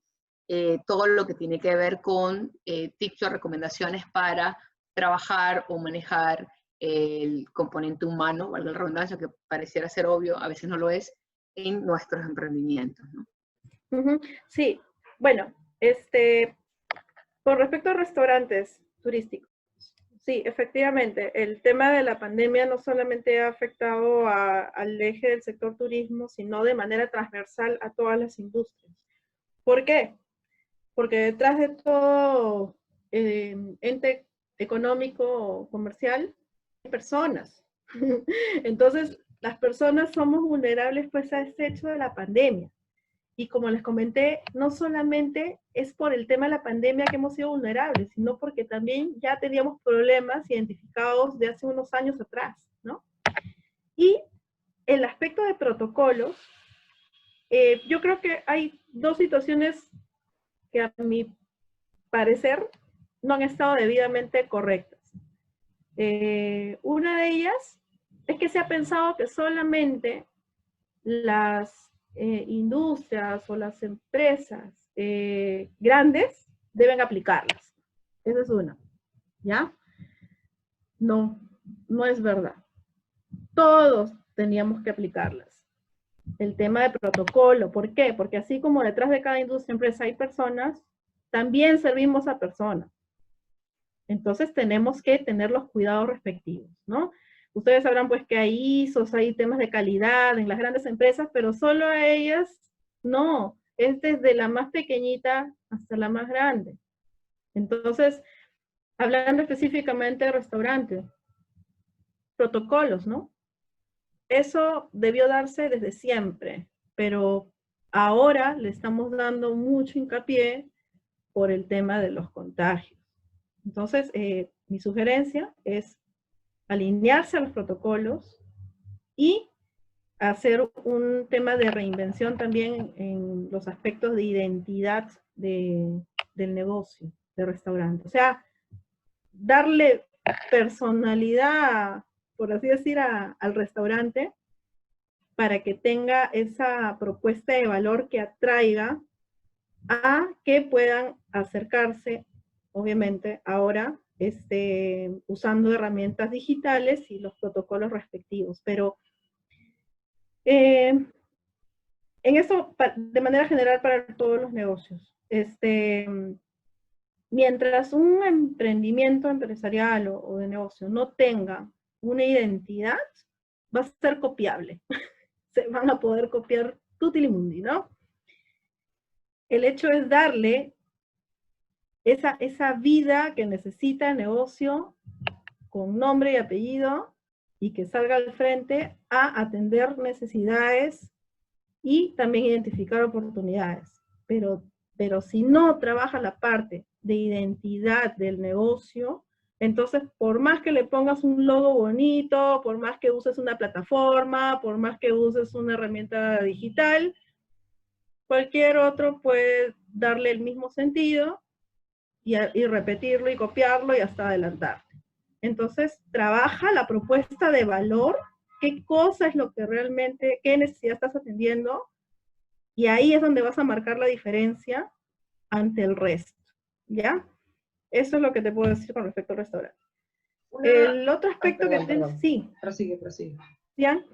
todo lo que tiene que ver con tips o recomendaciones para trabajar o manejar el componente humano, valga la redundancia, que pareciera ser obvio, a veces no lo es, en nuestros emprendimientos, ¿no? Sí, bueno, con respecto a restaurantes turísticos, sí, efectivamente, el tema de la pandemia no solamente ha afectado al eje del sector turismo, sino de manera transversal a todas las industrias. ¿Por qué? Porque detrás de todo ente económico o comercial hay personas. Entonces, las personas somos vulnerables pues a este hecho de la pandemia. Y como les comenté, no solamente es por el tema de la pandemia que hemos sido vulnerables, sino porque también ya teníamos problemas identificados de hace unos años atrás, ¿no? Y el aspecto de protocolos, yo creo que hay dos situaciones que a mi parecer no han estado debidamente correctas. Una de ellas es que se ha pensado que solamente las industrias o las empresas grandes deben aplicarlas. Esa es una, ¿ya? No, no es verdad. Todos teníamos que aplicarlas. El tema de protocolo, ¿por qué? Porque así como detrás de cada industria, empresa hay personas, también servimos a personas. Entonces tenemos que tener los cuidados respectivos, ¿no? Ustedes sabrán pues que hay ISOs, hay temas de calidad en las grandes empresas, pero solo a ellas no, es desde la más pequeñita hasta la más grande. Entonces, hablando específicamente de restaurantes, protocolos, ¿no? Eso debió darse desde siempre, pero ahora le estamos dando mucho hincapié por el tema de los contagios. Entonces, mi sugerencia es alinearse a los protocolos y hacer un tema de reinvención también en los aspectos de identidad del negocio, del restaurante. O sea, darle personalidad, por así decir, al restaurante para que tenga esa propuesta de valor que atraiga a que puedan acercarse, obviamente, ahora usando herramientas digitales y los protocolos respectivos. Pero en eso, de manera general para todos los negocios, mientras un emprendimiento empresarial o de negocio no tenga una identidad, va a ser copiable. Se van a poder copiar tutilimundi, ¿no? El hecho es darle esa vida que necesita el negocio con nombre y apellido y que salga al frente a atender necesidades y también identificar oportunidades. Pero si no trabaja la parte de identidad del negocio, entonces por más que le pongas un logo bonito, por más que uses una plataforma, por más que uses una herramienta digital, cualquier otro puede darle el mismo sentido y repetirlo y copiarlo y hasta adelantarte. Entonces, trabaja la propuesta de valor, qué cosa es lo que realmente, qué necesidad estás atendiendo, y ahí es donde vas a marcar la diferencia ante el resto, ¿ya? Eso es lo que te puedo decir con respecto al restaurante. El otro aspecto perdón. Sí. Prosigue. ¿Ya?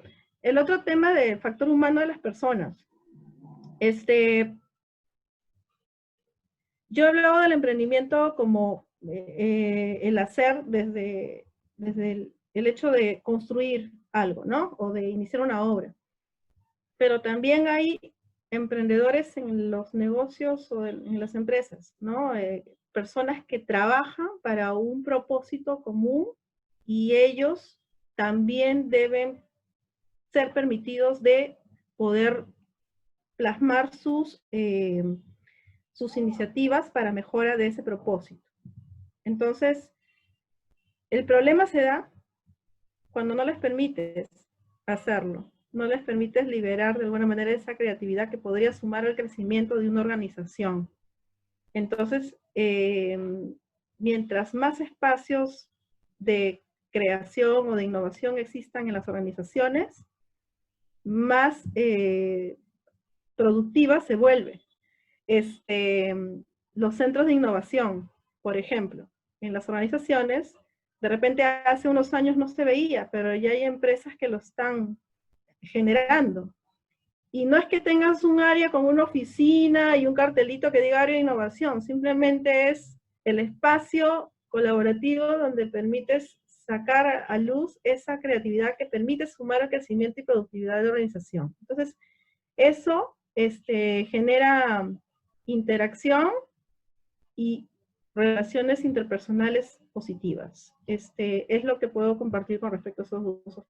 El otro tema del factor humano de las personas. Yo he hablado del emprendimiento como el hacer desde el hecho de construir algo, ¿no? O de iniciar una obra. Pero también hay emprendedores en los negocios o en las empresas, ¿no? Personas que trabajan para un propósito común y ellos también deben ser permitidos de poder plasmar sus iniciativas para mejora de ese propósito. Entonces, el problema se da cuando no les permites hacerlo, no les permites liberar de alguna manera esa creatividad que podría sumar al crecimiento de una organización. Entonces, mientras más espacios de creación o de innovación existan en las organizaciones, más productiva se vuelve. Los centros de innovación, por ejemplo, en las organizaciones De repente hace unos años no se veía, pero ya hay empresas que lo están generando. Y no es que tengas un área con una oficina y un cartelito que diga área de innovación, simplemente es el espacio colaborativo donde permites sacar a luz esa creatividad que permite sumar al crecimiento y productividad de la organización. Entonces, eso genera interacción y relaciones interpersonales positivas. Es lo que puedo compartir con respecto a esos dos.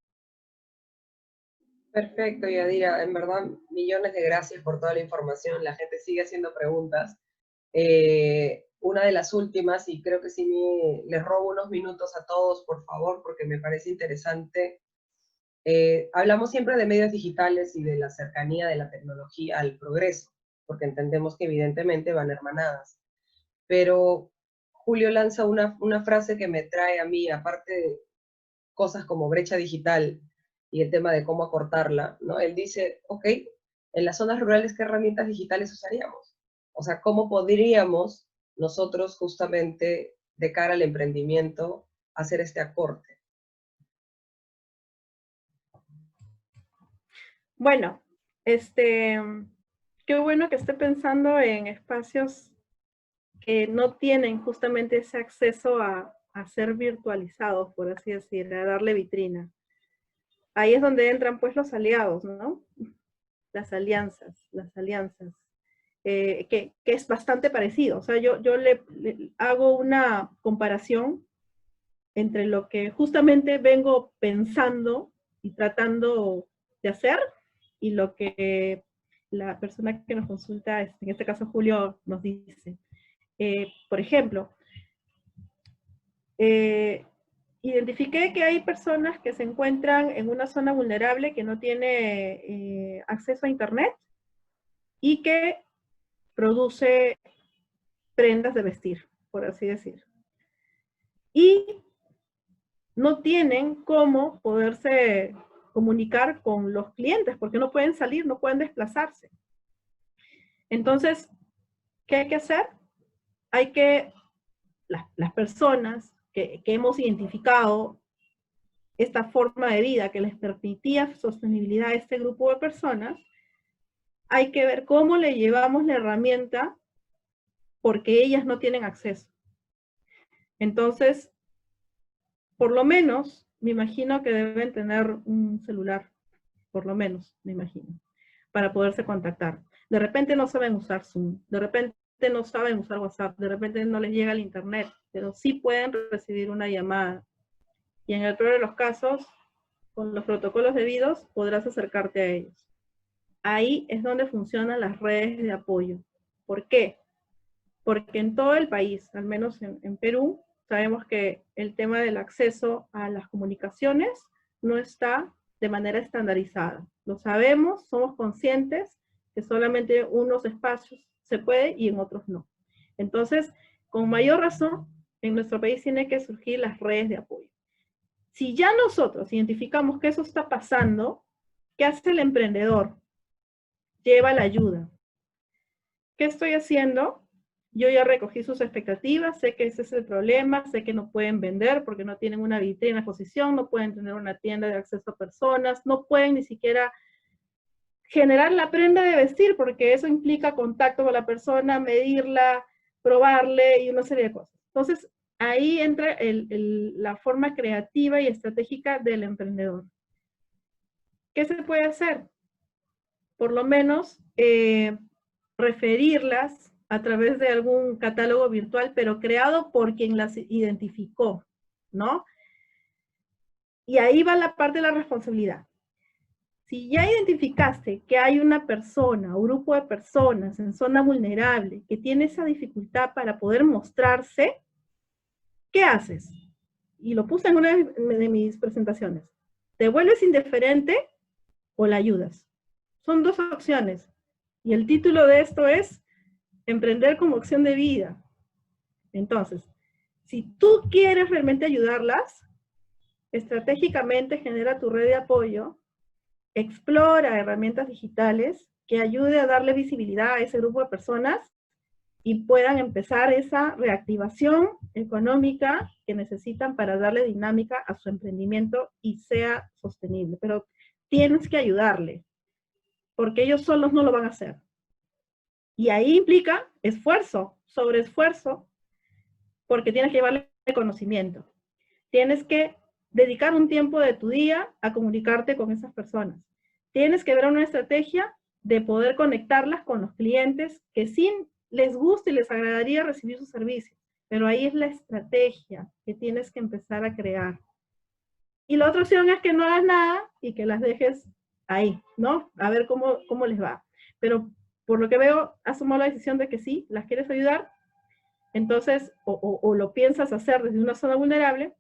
Perfecto, Yadira. En verdad, millones de gracias por toda la información. La gente sigue haciendo preguntas. Una de las últimas, y creo que sí les robo unos minutos a todos, por favor, porque me parece interesante. Hablamos siempre de medios digitales y de la cercanía de la tecnología al progreso, porque entendemos que evidentemente van hermanadas. Pero Julio lanza una frase que me trae a mí, aparte de cosas como brecha digital y el tema de cómo acortarla, ¿no? Él dice, ok, en las zonas rurales, ¿qué herramientas digitales usaríamos? O sea, ¿cómo podríamos nosotros justamente de cara al emprendimiento hacer este acorte? Bueno, qué bueno que esté pensando en espacios que no tienen justamente ese acceso a ser virtualizados, por así decir, a darle vitrina. Ahí es donde entran pues los aliados, ¿no? Las alianzas, que es bastante parecido. O sea, yo le hago una comparación entre lo que justamente vengo pensando y tratando de hacer y lo que la persona que nos consulta, en este caso Julio, nos dice. Por ejemplo, identifiqué que hay personas que se encuentran en una zona vulnerable que no tiene acceso a internet y que produce prendas de vestir, por así decir. Y no tienen cómo poderse comunicar con los clientes porque no pueden salir, no pueden desplazarse. Entonces, ¿qué hay que hacer? Hay que, las personas que hemos identificado esta forma de vida que les permitía sostenibilidad a este grupo de personas, hay que ver cómo le llevamos la herramienta porque ellas no tienen acceso. Entonces, por lo menos, me imagino que deben tener un celular, por lo menos, me imagino, para poderse contactar. De repente no saben usar Zoom, de repente no saben usar WhatsApp, de repente no les llega el internet, pero sí pueden recibir una llamada. Y en el peor de los casos, con los protocolos debidos, podrás acercarte a ellos. Ahí es donde funcionan las redes de apoyo. ¿Por qué? Porque en todo el país, al menos en Perú, sabemos que el tema del acceso a las comunicaciones no está de manera estandarizada. Lo sabemos, somos conscientes que solamente unos espacios se puede y en otros no. Entonces, con mayor razón, en nuestro país tiene que surgir las redes de apoyo. Si ya nosotros identificamos que eso está pasando, ¿qué hace el emprendedor? Lleva la ayuda. ¿Qué estoy haciendo? Yo ya recogí sus expectativas, sé que ese es el problema, sé que no pueden vender porque no tienen una vitrina de exposición, no pueden tener una tienda de acceso a personas, no pueden ni siquiera generar la prenda de vestir porque eso implica contacto con la persona, medirla, probarle y una serie de cosas. Entonces, ahí entra la forma creativa y estratégica del emprendedor. ¿Qué se puede hacer? Por lo menos referirlas a través de algún catálogo virtual, pero creado por quien las identificó, ¿no? Y ahí va la parte de la responsabilidad. Si ya identificaste que hay una persona o grupo de personas en zona vulnerable que tiene esa dificultad para poder mostrarse, ¿qué haces? Y lo puse en una de mis presentaciones. ¿Te vuelves indiferente o la ayudas? Son dos opciones. Y el título de esto es Emprender como opción de vida. Entonces, si tú quieres realmente ayudarlas, estratégicamente genera tu red de apoyo, explora herramientas digitales que ayude a darle visibilidad a ese grupo de personas y puedan empezar esa reactivación económica que necesitan para darle dinámica a su emprendimiento y sea sostenible. Pero tienes que ayudarle, porque ellos solos no lo van a hacer. Y ahí implica esfuerzo, sobreesfuerzo, porque tienes que llevarle conocimiento. Tienes que dedicar un tiempo de tu día a comunicarte con esas personas. Tienes que ver una estrategia de poder conectarlas con los clientes que sí les gusta y les agradaría recibir su servicio. Pero ahí es la estrategia que tienes que empezar a crear. Y la otra opción es que no hagas nada y que las dejes ahí, ¿no? A ver cómo les va. Pero por lo que veo, has tomado la decisión de que sí, las quieres ayudar. Entonces, o lo piensas hacer desde una zona vulnerable,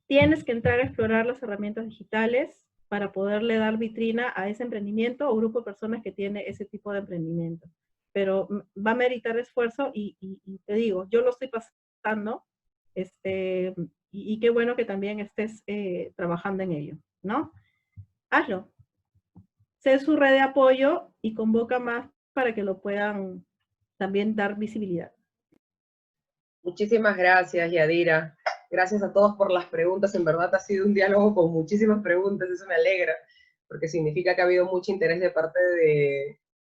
tienes que entrar a explorar las herramientas digitales para poderle dar vitrina a ese emprendimiento o grupo de personas que tiene ese tipo de emprendimiento. Pero va a meritar esfuerzo y te digo, yo lo estoy pasando, y qué bueno que también estés trabajando en ello, ¿no? Hazlo. Sé su red de apoyo y convoca más para que lo puedan también dar visibilidad. Muchísimas gracias, Yadira. Gracias a todos por las preguntas. En verdad ha sido un diálogo con muchísimas preguntas, eso me alegra, porque significa que ha habido mucho interés de parte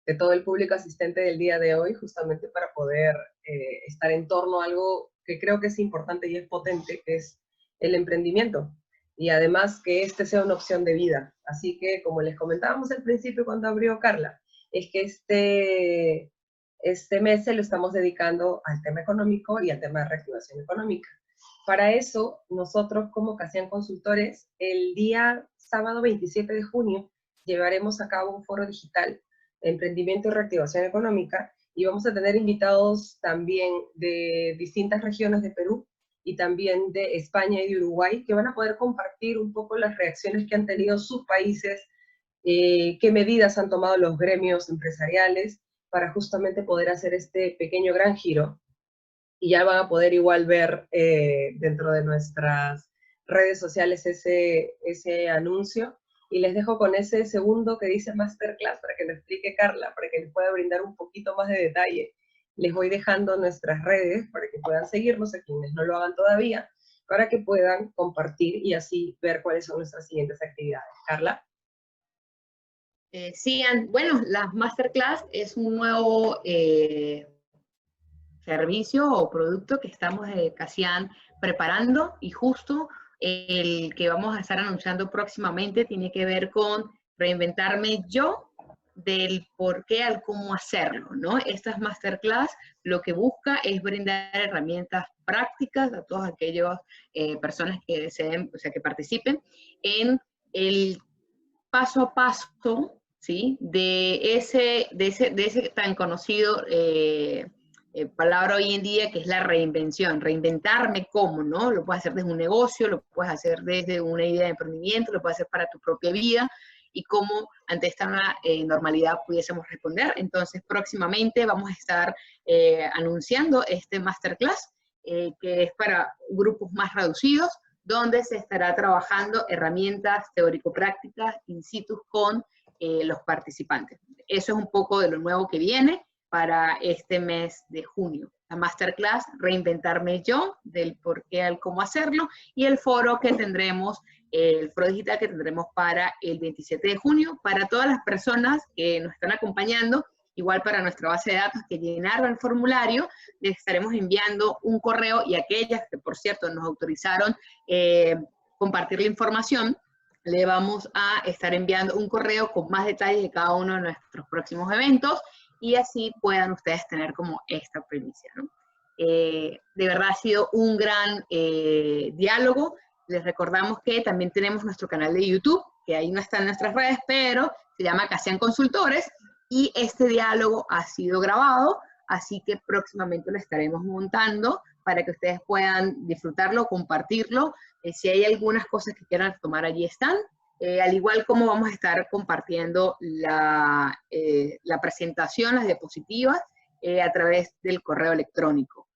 de todo el público asistente del día de hoy, justamente para poder estar en torno a algo que creo que es importante y es potente, que es el emprendimiento. Y además que este sea una opción de vida. Así que, como les comentábamos al principio cuando abrió Carla, es que este mes se lo estamos dedicando al tema económico y al tema de reactivación económica. Para eso, nosotros como Casian Consultores, el día sábado 27 de junio, llevaremos a cabo un foro digital de emprendimiento y reactivación económica, y vamos a tener invitados también de distintas regiones de Perú y también de España y de Uruguay, que van a poder compartir un poco las reacciones que han tenido sus países, qué medidas han tomado los gremios empresariales, para justamente poder hacer este pequeño gran giro. Y ya van a poder igual ver dentro de nuestras redes sociales ese anuncio. Y les dejo con ese segundo que dice Masterclass para que lo explique Carla, para que les pueda brindar un poquito más de detalle. Les voy dejando nuestras redes para que puedan seguirnos, a quienes no lo hagan todavía, para que puedan compartir y así ver cuáles son nuestras siguientes actividades. Carla. Sí, bueno, las Masterclass es un nuevo servicio o producto que estamos de Casian preparando, y justo el que vamos a estar anunciando próximamente tiene que ver con reinventarme yo, del por qué al cómo hacerlo, ¿no? Estas Masterclass lo que busca es brindar herramientas prácticas a todas aquellas personas que deseen, o sea, que participen en el paso a paso, ¿sí? De ese tan conocido palabra hoy en día, que es la reinvención. Reinventarme cómo, ¿no? Lo puedes hacer desde un negocio, lo puedes hacer desde una idea de emprendimiento, lo puedes hacer para tu propia vida, y cómo ante esta nueva normalidad pudiésemos responder. Entonces, próximamente vamos a estar anunciando este Masterclass, que es para grupos más reducidos, donde se estará trabajando herramientas teórico-prácticas in situ con los participantes. Eso es un poco de lo nuevo que viene para este mes de junio. La Masterclass, Reinventarme Yo, del por qué al cómo hacerlo, y el foro que tendremos, el foro digital que tendremos para el 27 de junio, para todas las personas que nos están acompañando. Igual para nuestra base de datos, que llenaron el formulario, les estaremos enviando un correo, y aquellas que, por cierto, nos autorizaron compartir la información, le vamos a estar enviando un correo con más detalles de cada uno de nuestros próximos eventos, y así puedan ustedes tener como esta primicia, ¿no? De verdad ha sido un gran diálogo. Les recordamos que también tenemos nuestro canal de YouTube, que ahí no está en nuestras redes, pero se llama Casian Consultores, y este diálogo ha sido grabado, así que próximamente lo estaremos montando para que ustedes puedan disfrutarlo, compartirlo. Si hay algunas cosas que quieran tomar, allí están. Al igual como vamos a estar compartiendo la presentación, las diapositivas, a través del correo electrónico.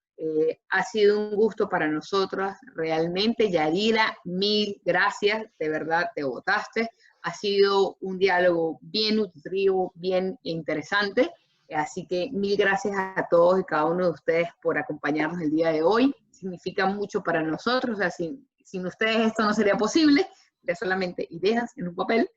Ha sido un gusto para nosotros, realmente. Yadira, mil gracias, de verdad te botaste. Ha sido un diálogo bien nutritivo, bien interesante, Así que mil gracias a todos y cada uno de ustedes por acompañarnos el día de hoy. Significa mucho para nosotros, o sea, sin ustedes esto no sería posible, sería solamente ideas en un papel.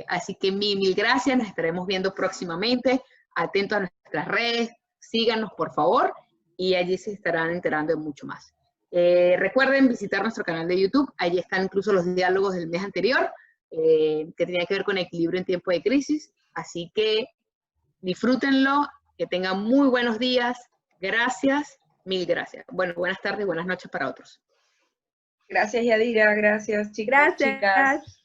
Así que mil gracias, nos estaremos viendo próximamente. Atentos a nuestras redes, síganos por favor y allí se estarán enterando de mucho más. Recuerden visitar nuestro canal de YouTube, allí están incluso los diálogos del mes anterior, que tenía que ver con equilibrio en tiempo de crisis, así que disfrútenlo, que tengan muy buenos días, gracias, mil gracias. Bueno, buenas tardes, buenas noches para otros. Gracias, Yadira, gracias, chicos, Gracias. chicas.